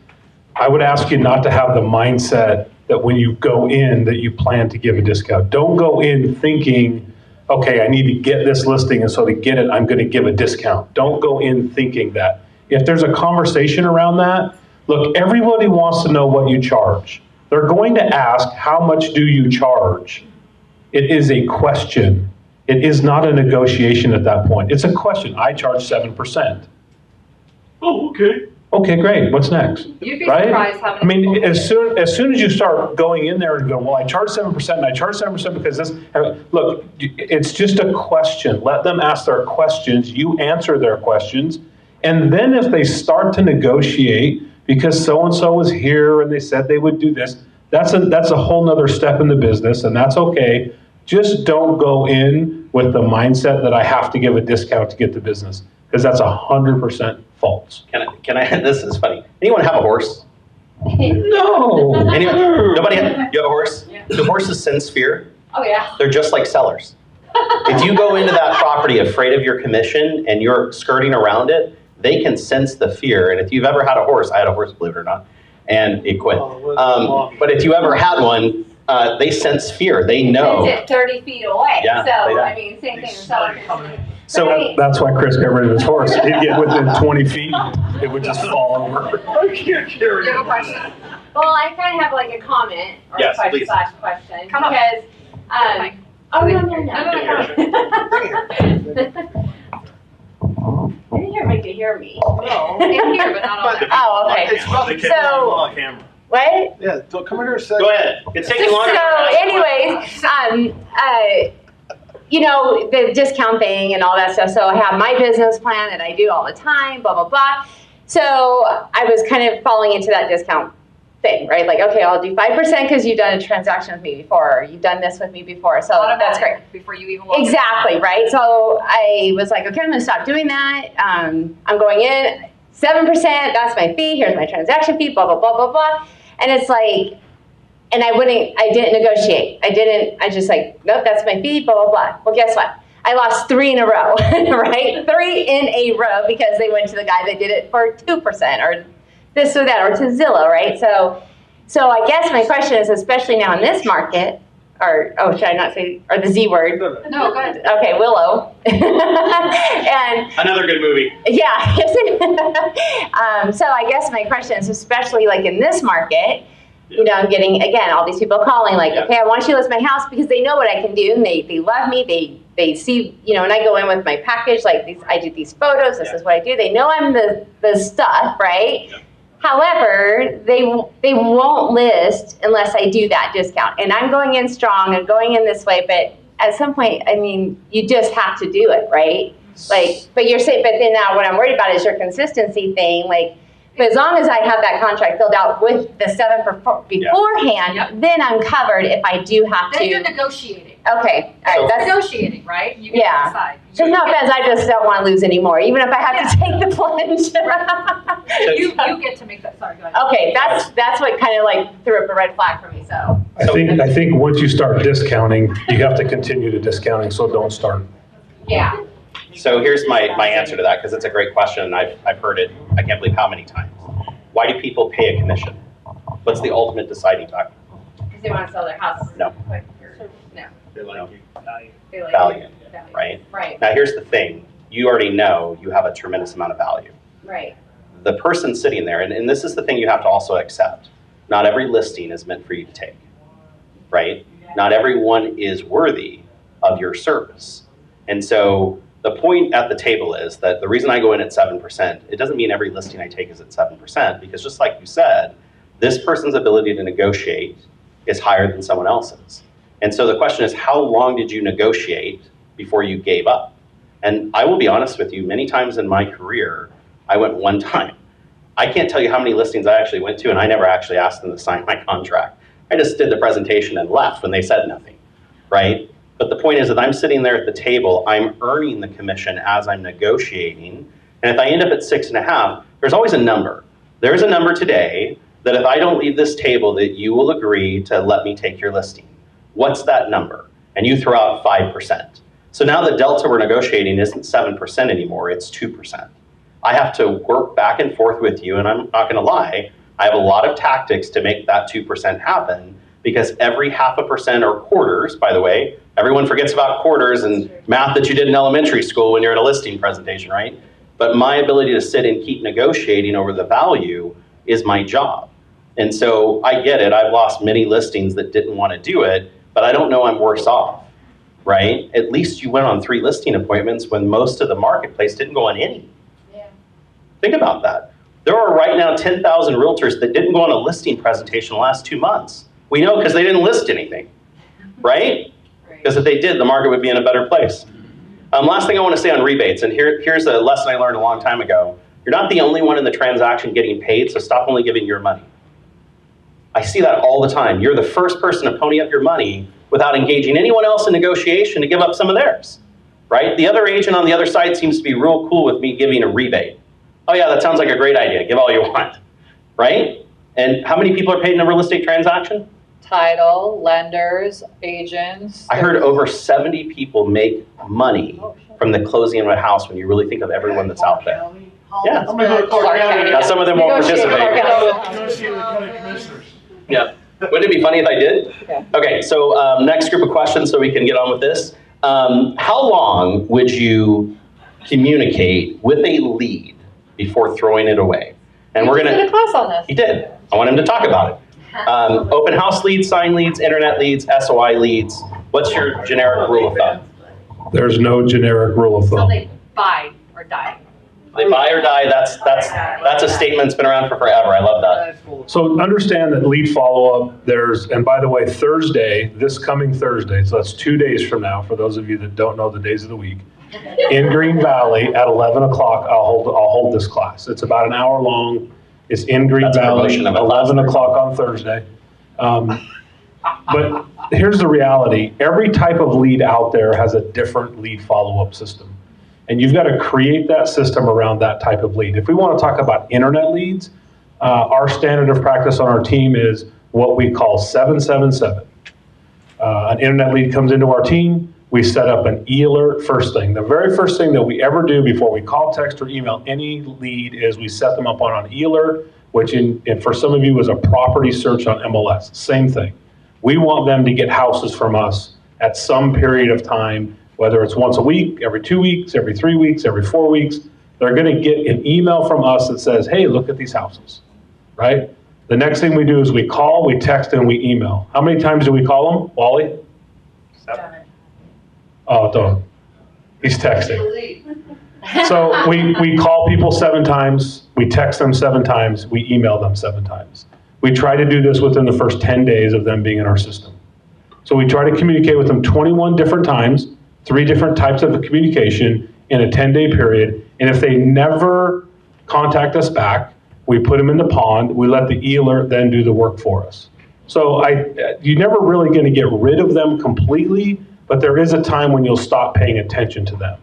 I would ask you not to have the mindset that when you go in that you plan to give a discount. Don't go in thinking, okay, I need to get this listing, and so to get it, I'm going to give a discount. Don't go in thinking that. If there's a conversation around that, look, everybody wants to know what you charge. They're going to ask, how much do you charge? It is a question. It is not a negotiation at that point. It's a question. I charge 7%. Oh, okay. Okay, great. What's next? You'd be Right? surprised how many I mean, people- as soon as you start going in there and go, well, I charge 7% and I charge 7% because this, look, it's just a question. Let them ask their questions. You answer their questions. And then if they start to negotiate because so-and-so was here and they said they would do this, that's a whole nother step in the business, and that's okay. Just don't go in with the mindset that I have to give a discount to get the business, because that's 100% false. Can I? This is funny. Anyone have a horse? No. Nobody? You have a horse? Yeah. Do horses sense fear? Oh, yeah. They're just like sellers. If you go into that property afraid of your commission and you're skirting around it, they can sense the fear. And if you've ever had a horse, I had a horse, believe it or not, and it quit. But if you ever had one, they sense fear. They know. It's at 30 feet away. Yeah, they So, do. I mean, same thing with sellers. So That's why Chris got rid of his horse. He'd get within 20 feet, it would just fall over. I can't carry You have a question? Well, I kind of have like a comment or Yes, a please. question Come on. because, oh, no. I didn't hear Mike to hear me. No. In here, but not on there. Oh, okay. It's about the So- camera. What? Yeah, come here a second. go ahead. It's taking longer. So anyways, the discount thing and all that stuff. So I have my business plan that I do all the time, blah, blah, blah. So I was kind of falling into that discount thing, right? Like, okay, I'll do 5% because you've done a transaction with me before, or you've done this with me before. So that's great. Before you even walk in. Exactly, right? So I was like, okay, I'm going to stop doing that. I'm going in 7%. That's my fee. Here's my transaction fee, blah, blah, blah, blah, blah. And it's like, and I didn't negotiate. I just like, nope, that's my fee, blah, blah, blah. Well, guess what? I lost 3 in a row, right? 3 in a row because they went to the guy that did it for 2% or this or that, or to Zillow, right? So I guess my question is, especially now in this market, should I not say, or the Z word? No, go ahead. Okay, Willow. And Another good movie. yeah. So I guess my question is, especially like in this market, you know, I'm getting, again, all these people calling like, okay, I want you to list my house because they know what I can do and they love me. They see, you know, and I go in with my package, like these, I do these photos, this is what I do. They know I'm the stuff, right? However, they won't list unless I do that discount. And I'm going in strong and going in this way, but at some point, I mean, you just have to do it, right? Like, but you're saying, but then now what I'm worried about is your consistency thing, like, but as long as I have that contract filled out with the 7 beforehand, then I'm covered if I do have to. Then you're negotiating. Okay, all right, that's negotiating, right? You get to decide. There's no offense, I just don't want to lose anymore, even if I have to take the plunge. You get to make that. Sorry, go ahead. Okay, that's what kind of like threw up a red flag for me. So I think once you start discounting, you have to continue to discounting. So don't start. Yeah. So here's my answer to that, because it's a great question, and I've heard it, I can't believe how many times. Why do people pay a commission? What's the ultimate deciding factor? Because they want to sell their house. No. No. They like you. They like Value, right? Right. Now here's the thing, you already know you have a tremendous amount of value. Right. The person sitting there, and this is the thing you have to also accept, not every listing is meant for you to take, right? Not everyone is worthy of your service. And so the point at the table is that the reason I go in at 7%, it doesn't mean every listing I take is at 7%, because just like you said, this person's ability to negotiate is higher than someone else's. And so the question is, how long did you negotiate before you gave up? And I will be honest with you, many times in my career, I went one time. I can't tell you how many listings I actually went to, and I never actually asked them to sign my contract. I just did the presentation and left when they said nothing, right? But the point is that I'm sitting there at the table, I'm earning the commission as I'm negotiating, and if I end up at 6.5, there's always a number. There's a number today that if I don't leave this table that you will agree to let me take your listing. What's that number? And you throw out 5%. So now the delta we're negotiating isn't 7% anymore, it's 2%. I have to work back and forth with you, and I'm not gonna lie, I have a lot of tactics to make that 2% happen, because every 0.5% or quarters, by the way, everyone forgets about quarters and math that you did in elementary school when you're at a listing presentation, right? But my ability to sit and keep negotiating over the value is my job. And so I get it, I've lost many listings that didn't want to do it, but I don't know I'm worse off, right? At least you went on 3 listing appointments when most of the marketplace didn't go on any. Yeah. Think about that. There are right now 10,000 realtors that didn't go on a listing presentation the last 2 months. We know because they didn't list anything, right? Because if they did, the market would be in a better place. Last thing I want to say on rebates, and here's a lesson I learned a long time ago. You're not the only one in the transaction getting paid, so stop only giving your money. I see that all the time. You're the first person to pony up your money without engaging anyone else in negotiation to give up some of theirs, right? The other agent on the other side seems to be real cool with me giving a rebate. Oh yeah, that sounds like a great idea. Give all you want, right? And how many people are paid in a real estate transaction? Title, lenders, agents. I heard over 70 people make money from the closing of a house when you really think of everyone that's out there. Yeah. Now some of them won't participate. Yeah. Wouldn't it be funny if I did? Okay, so next group of questions so we can get on with this. How long would you communicate with a lead before throwing it away? And we're gonna- did a class on this. He did. I want him to talk about it. Open house leads, sign leads, internet leads, SOI leads. What's your generic rule of thumb? There's no generic rule of So thumb. they buy or die. They buy or die, that's a statement that's been around for forever. I love that. So understand that lead follow-up, and by the way, Thursday, this coming Thursday, so that's 2 days from now, for those of you that don't know the days of the week, in Green Valley at 11 o'clock, I'll hold this class. It's about an hour long. It's in Green Valley, 11 o'clock on Thursday. But here's the reality. Every type of lead out there has a different lead follow-up system. And you've got to create that system around that type of lead. If we want to talk about internet leads, our standard of practice on our team is what we call 777. An internet lead comes into our team, we set up an e-alert first thing. The very first thing that we ever do before we call, text, or email any lead is we set them up on an e-alert, which for some of you is a property search on MLS. Same thing. We want them to get houses from us at some period of time, whether it's once a week, every 2 weeks, every 3 weeks, every 4 weeks. They're going to get an email from us that says, hey, look at these houses, right? The next thing we do is we call, we text, and we email. How many times do we call them, Wally? 7. Oh, don't. He's texting. So we call people 7 times, we text them 7 times, we email them 7 times. We try to do this within the first 10 days of them being in our system. So we try to communicate with them 21 different times, 3 different types of communication in a 10-day period. And if they never contact us back, we put them in the pond, we let the e-alert then do the work for us. So you're never really going to get rid of them completely, but there is a time when you'll stop paying attention to them.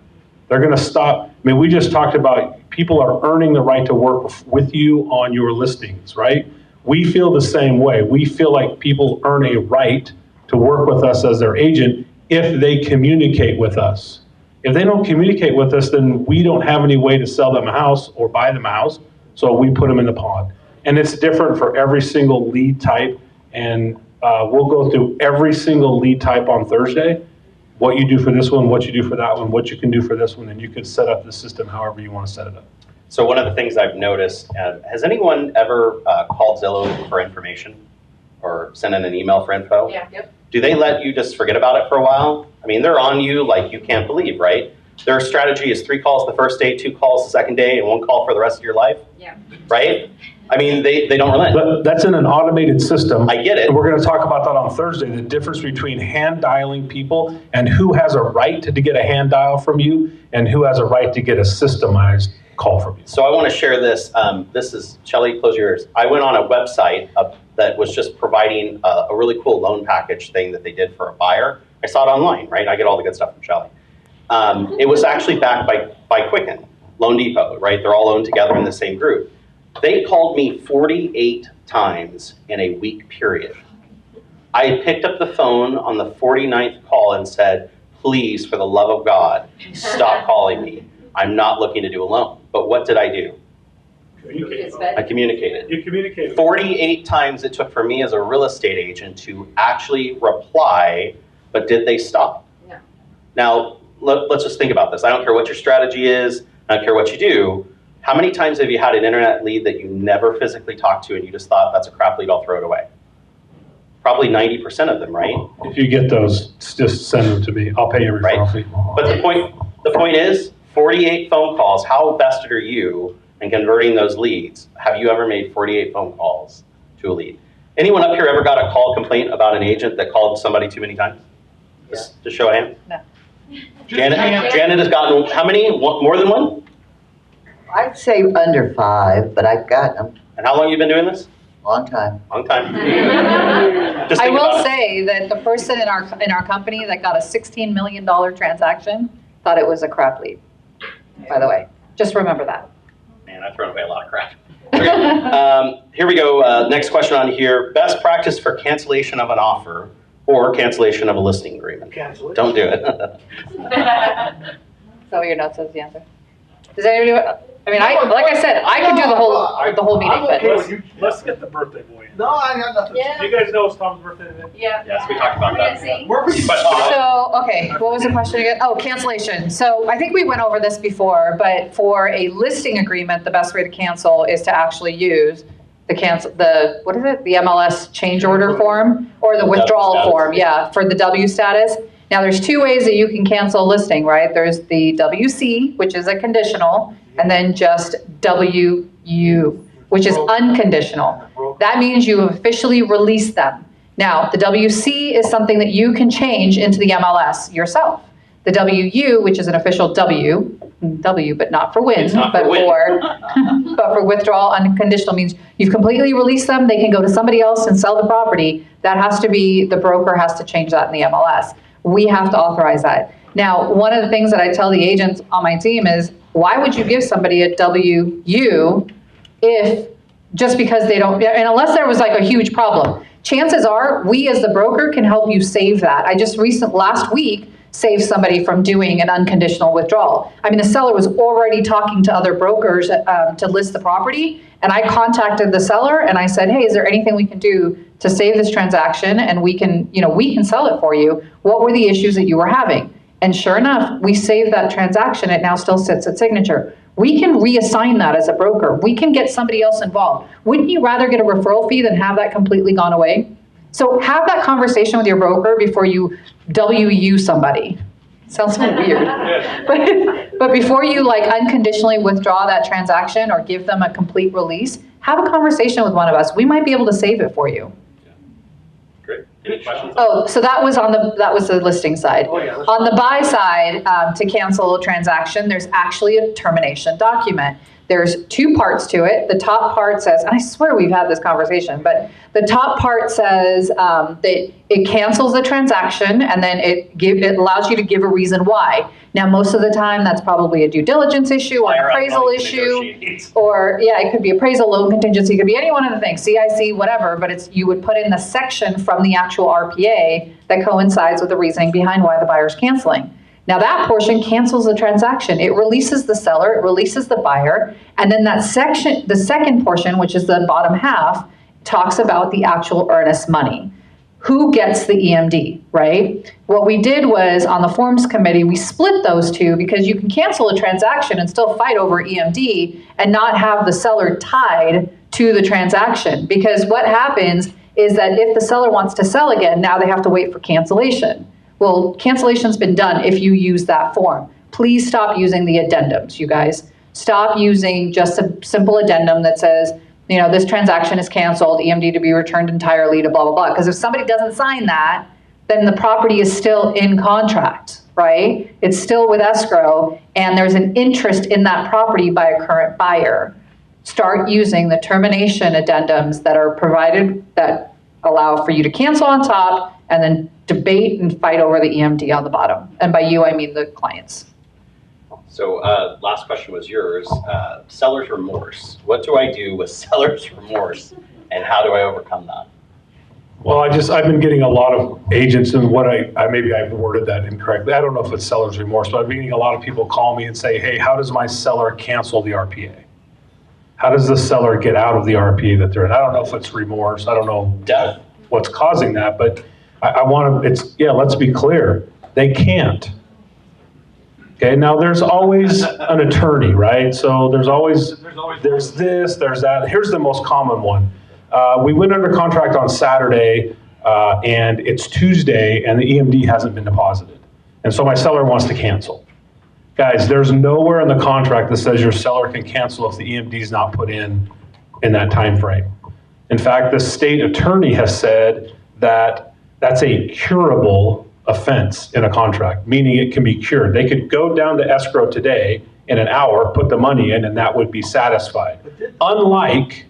They're going to stop. I mean, we just talked about people are earning the right to work with you on your listings, right? We feel the same way. We feel like people earn a right to work with us as their agent if they communicate with us. If they don't communicate with us, then we don't have any way to sell them a house or buy them a house, so we put them in the pond. And it's different for every single lead type, and we'll go through every single lead type on Thursday. What you do for this one, what you do for that one, what you can do for this one, and you can set up the system however you want to set it up. So one of the things I've noticed, has anyone ever called Zillow for information or sent in an email for info? Yeah, yep. Do they let you just forget about it for a while? I mean, they're on you like you can't believe, right? Their strategy is 3 calls the first day, 2 calls the second day, and 1 call for the rest of your life, Yeah. right? I mean, they don't relent. But that's in an automated system. I get it. And we're going to talk about that on Thursday, the difference between hand dialing people and who has a right to get a hand dial from you and who has a right to get a systemized call from you. So I want to share this. This is, Shelly, close your ears. I went on a website that was just providing a really cool loan package thing that they did for a buyer. I saw it online, right? I get all the good stuff from Shelly. It was actually backed by Quicken, Loan Depot, right? They're all owned together in the same group. They called me 48 times in a week period. I picked up the phone on the 49th call and said, please, for the love of God, stop calling me. I'm not looking to do a loan. But what did I do? I communicated. You communicated. 48 times it took for me as a real estate agent to actually reply, but did they stop? Yeah. Now, let's just think about this. I don't care what your strategy is. I don't care what you do. How many times have you had an internet lead that you never physically talked to and you just thought, that's a crap lead, I'll throw it away? Probably 90% of them, right? If you get those, just send them to me. I'll pay you a referral fee. But the point is, 48 phone calls, how vested are you in converting those leads? Have you ever made 48 phone calls to a lead? Anyone up here ever got a call complaint about an agent that called somebody too many times? Just show a hand. No. Janet has gotten, how many? More than 1? I'd say under 5, but I've got them. And how long you been doing this? Long time. Long time. I will say that the person in our company that got a $16 million transaction thought it was a crap lead, by the way. Just remember that. Man, I've thrown away a lot of crap. Okay. Here we go. Next question on here. Best practice for cancellation of an offer or cancellation of a listing agreement. Cancel it. Don't do it. So your note says the answer. Does anybody? I mean, like I said, I could do the whole meeting, I'm okay but with you. Let's get the birthday boy in. No, I got nothing. You guys know it's Tom's birthday today? yeah. Yes, we talked about that. Where were you? So, okay, what was the question again? Oh, cancellation. So I think we went over this before, but for a listing agreement, the best way to cancel is to actually use the what is it? The MLS change order form or the withdrawal form, yeah, for the W status. Now there's 2 ways that you can cancel a listing, right? There's the WC, which is a conditional, and then just WU, which is unconditional. That means you have officially released them. Now, the WC is something that you can change into the MLS yourself. The WU, which is an official W, but not for win, but for withdrawal unconditional means you've completely released them. They can go to somebody else and sell the property. That has to be, the broker has to change that in the MLS. We have to authorize that. Now, one of the things that I tell the agents on my team is, why would you give somebody a WU if just because they don't, and unless there was like a huge problem. Chances are we as the broker can help you save that. I just last week saved somebody from doing an unconditional withdrawal. I mean, the seller was already talking to other brokers to list the property, and I contacted the seller and I said, hey, is there anything we can do to save this transaction and we can sell it for you? What were the issues that you were having? And sure enough, we saved that transaction. It now still sits at signature. We can reassign that as a broker. We can get somebody else involved. Wouldn't you rather get a referral fee than have that completely gone away? So have that conversation with your broker before you WU somebody. Sounds so weird. But before you like unconditionally withdraw that transaction or give them a complete release, have a conversation with one of us. We might be able to save it for you. Great. Any questions? Oh, so that was the listing side. On the buy side, to cancel a transaction, there's actually a termination document. There's two parts to it. The top part says, and I swear we've had this conversation, but the top part says that it cancels the transaction, and then it allows you to give a reason why. Now, most of the time, that's probably a due diligence issue or an appraisal issue, or it could be appraisal, loan contingency, it could be any one of the things, CIC, whatever, but you would put in the section from the actual RPA that coincides with the reasoning behind why the buyer's canceling. Now that portion cancels the transaction. It releases the seller, it releases the buyer, and then that section, the second portion, which is the bottom half, talks about the actual earnest money. Who gets the EMD, right? What we did was on the forms committee, we split those two because you can cancel a transaction and still fight over EMD and not have the seller tied to the transaction. Because what happens is that if the seller wants to sell again, now they have to wait for cancellation. Well, cancellation's been done if you use that form. Please stop using the addendums, you guys. Stop using just a simple addendum that says, this transaction is canceled, EMD to be returned entirely to blah, blah, blah. Because if somebody doesn't sign that, then the property is still in contract, right? It's still with escrow, and there's an interest in that property by a current buyer. Start using the termination addendums that are provided that allow for you to cancel on top and then debate and fight over the EMD on the bottom. And by you, I mean the clients. So last question was yours. Seller's remorse. What do I do with seller's remorse, and how do I overcome that? Well, I've been getting a lot of agents, and maybe I've worded that incorrectly. I don't know if it's seller's remorse, but I've been getting a lot of people call me and say, hey, how does my seller cancel the RPA? How does the seller get out of the RPA that they're in? I don't know if it's remorse. I don't know what's causing that, but let's be clear. They can't. Okay, now there's always an attorney, right? So there's this, there's that. Here's the most common one. We went under contract on Saturday, and it's Tuesday, and the EMD hasn't been deposited. And so my seller wants to cancel. Guys, there's nowhere in the contract that says your seller can cancel if the EMD is not put in that time frame. In fact, the state attorney has said that that's a curable offense in a contract, meaning it can be cured. They could go down to escrow today in an hour, put the money in, and that would be satisfied. Unlike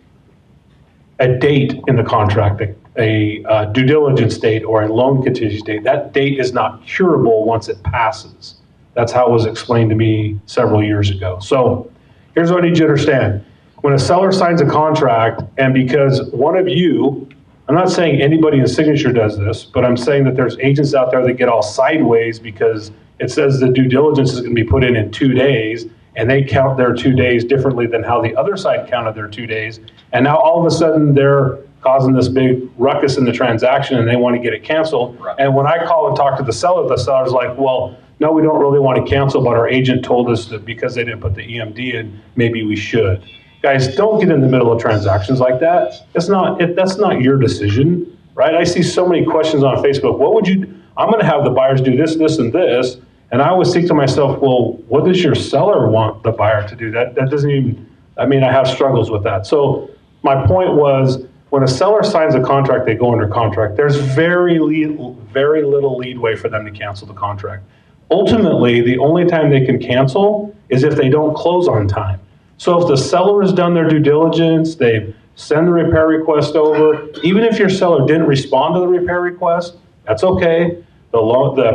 a date in the contract, a due diligence date or a loan contingency date, that date is not curable once it passes. That's how it was explained to me several years ago. So here's what I need you to understand. When a seller signs a contract, and because one of you, I'm not saying anybody in Signature does this, but I'm saying that there's agents out there that get all sideways because it says the due diligence is going to be put in 2 days, and they count their 2 days differently than how the other side counted their 2 days. And now all of a sudden they're causing this big ruckus in the transaction and they want to get it canceled. Right. And when I call and talk to the seller's like, well, no, we don't really want to cancel, but our agent told us that because they didn't put the EMD in, maybe we should. Guys, don't get in the middle of transactions like that. That's not your decision, right? I see so many questions on Facebook. I'm going to have the buyers do this, this, and this. And I always think to myself, well, what does your seller want the buyer to do? That doesn't even, I have struggles with that. So my point was, when a seller signs a contract, they go under contract. There's very little leeway for them to cancel the contract. Ultimately, the only time they can cancel is if they don't close on time. So if the seller has done their due diligence, they send the repair request over, even if your seller didn't respond to the repair request, that's okay. The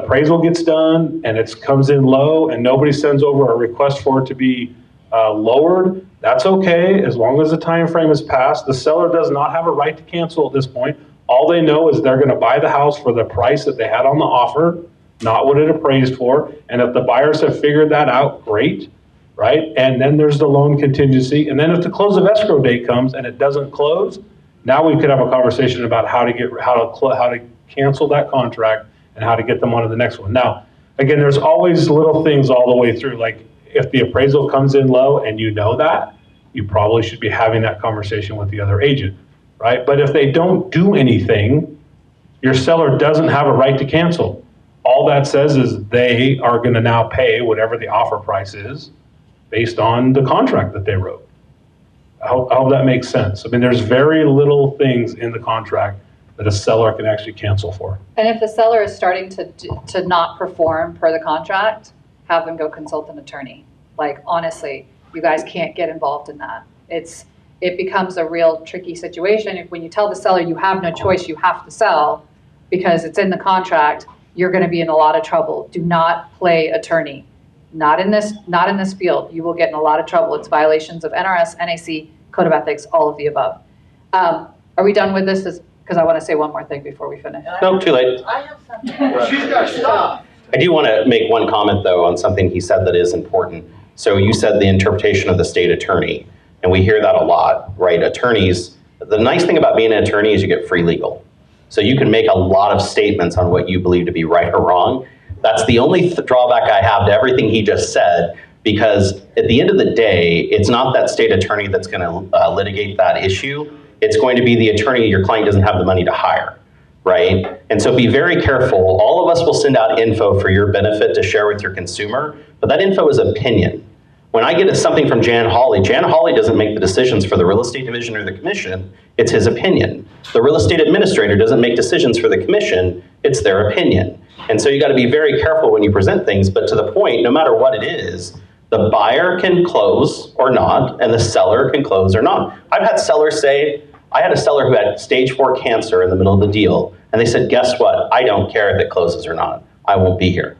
appraisal gets done and it comes in low and nobody sends over a request for it to be lowered, that's okay, as long as the time frame is passed. The seller does not have a right to cancel at this point. All they know is they're going to buy the house for the price that they had on the offer, not what it appraised for. And if the buyers have figured that out, great, right? And then there's the loan contingency. And then if the close of escrow date comes and it doesn't close, now we could have a conversation about how to cancel that contract and how to get them onto the next one. Now, again, there's always little things all the way through. Like if the appraisal comes in low and you know that, you probably should be having that conversation with the other agent, right? But if they don't do anything, your seller doesn't have a right to cancel. All that says is they are going to now pay whatever the offer price is based on the contract that they wrote. I hope that makes sense. I mean, there's very little things in the contract that a seller can actually cancel for. And if the seller is starting to not perform per the contract, have them go consult an attorney. Like, honestly, you guys can't get involved in that. It becomes a real tricky situation. When you tell the seller you have no choice, you have to sell because it's in the contract, you're going to be in a lot of trouble. Do not play attorney. Not in this field. You will get in a lot of trouble. It's violations of NRS, NAC, Code of Ethics, all of the above. Are we done with this? Because I want to say one more thing before we finish. No, too late. I have something. She's got stuff. I do want to make one comment, though, on something he said that is important. So you said the interpretation of the state attorney, and we hear that a lot, right? Attorneys, the nice thing about being an attorney is you get free legal. So you can make a lot of statements on what you believe to be right or wrong. That's the only drawback I have to everything he just said, because at the end of the day, it's not that state attorney that's going to litigate that issue. It's going to be the attorney your client doesn't have the money to hire, right? And so be very careful. All of us will send out info for your benefit to share with your consumer, but that info is opinion. When I get something from Jan Hawley doesn't make the decisions for the real estate division or the commission, it's his opinion. The real estate administrator doesn't make decisions for the commission, it's their opinion. And so you got to be very careful when you present things, but to the point, no matter what it is, the buyer can close or not, and the seller can close or not. I've had sellers say, I had a seller who had stage 4 cancer in the middle of the deal, and they said, guess what? I don't care if it closes or not. I won't be here.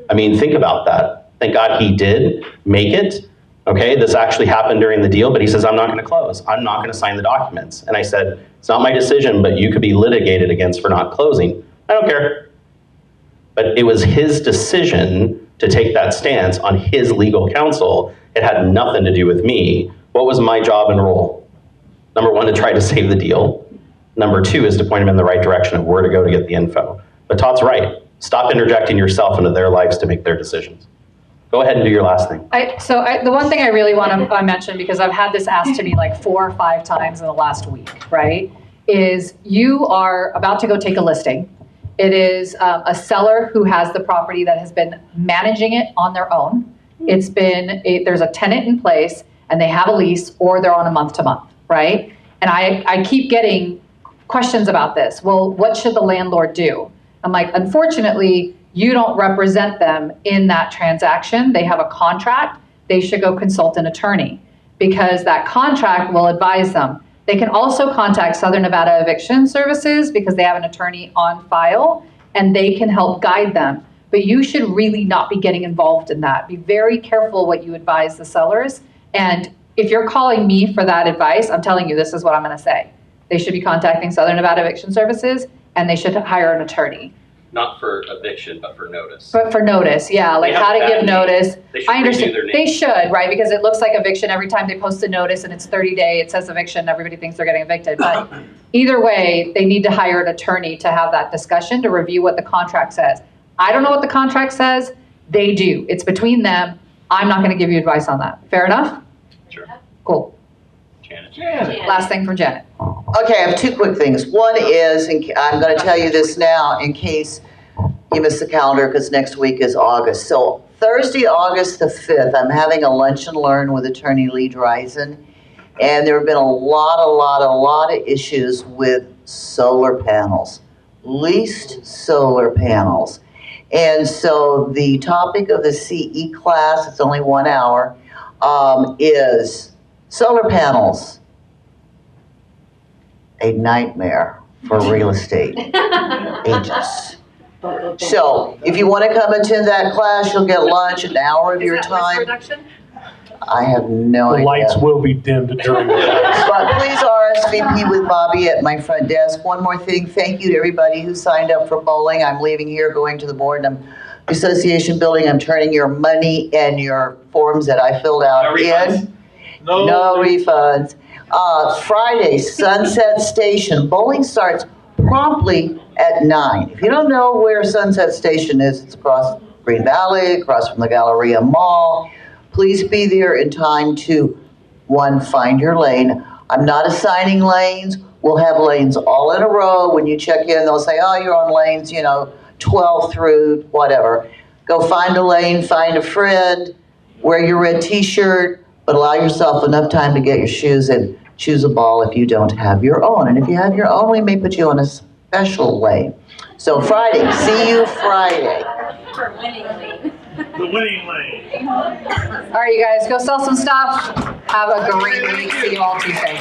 I mean, think about that. Thank God he did make it. Okay, this actually happened during the deal, but he says, I'm not going to close. I'm not going to sign the documents. And I said, it's not my decision, but you could be litigated against for not closing. I don't care. But it was his decision to take that stance on his legal counsel. It had nothing to do with me. What was my job and role? Number 1, to try to save the deal. Number 2 is to point him in the right direction of where to go to get the info. But Todd's right. Stop interjecting yourself into their lives to make their decisions. Go ahead and do your last thing. The one thing I really want to mention, because I've had this asked to me like 4 or 5 times in the last week, right, is you are about to go take a listing. It is a seller who has the property that has been managing it on their own. It's been, there's a tenant in place and they have a lease, or they're on a month-to-month, right? And I keep getting questions about this. Well, what should the landlord do? I'm like, unfortunately, you don't represent them in that transaction. They have a contract. They should go consult an attorney because that contract will advise them. They can also contact Southern Nevada Eviction Services because they have an attorney on file and they can help guide them. But you should really not be getting involved in that. Be very careful what you advise the sellers. And if you're calling me for that advice, I'm telling you, this is what I'm going to say. They should be contacting Southern Nevada Eviction Services and they should hire an attorney. Not for eviction, but for notice. But for notice, yeah, like how to give notice. I understand. They should, right? Because it looks like eviction every time they post a notice and it's 30-day, it says eviction, everybody thinks they're getting evicted. But either way, they need to hire an attorney to have that discussion to review what the contract says. I don't know what the contract says. They do. It's between them. I'm not going to give you advice on that. Fair enough? Sure. Cool. Janet. Last thing from Janet. Okay, I have 2 quick things. One is, and I'm going to tell you this now in case you missed the calendar because next week is August. So Thursday, August the 5th, I'm having a lunch and learn with attorney Lee Dreisen. And there have been a lot of issues with solar panels, leased solar panels. And so the topic of the CE class, it's only 1 hour, is solar panels, a nightmare for real estate agents. So if you want to come attend that class, you'll get lunch, an hour of your time. I have no idea. The lights will be dimmed during the class. But please RSVP with Bobby at my front desk. One more thing, thank you to everybody who signed up for bowling. I'm leaving here, going to the board, and association building. I'm turning your money and your forms that I filled out in. No refunds. Friday, Sunset Station. Bowling starts promptly at 9. If you don't know where Sunset Station is, it's across Green Valley, across from the Galleria Mall. Please be there in time to, one, find your lane. I'm not assigning lanes. We'll have lanes all in a row. When you check in, they'll say, oh, you're on lanes, 12 through whatever. Go find a lane, find a friend, wear your red t-shirt, but allow yourself enough time to get your shoes in. Choose a ball if you don't have your own. And if you have your own, we may put you on a special lane. So Friday, see you Friday. The winning lane. All right, you guys, go sell some stuff. Have a great week. See you all Tuesday.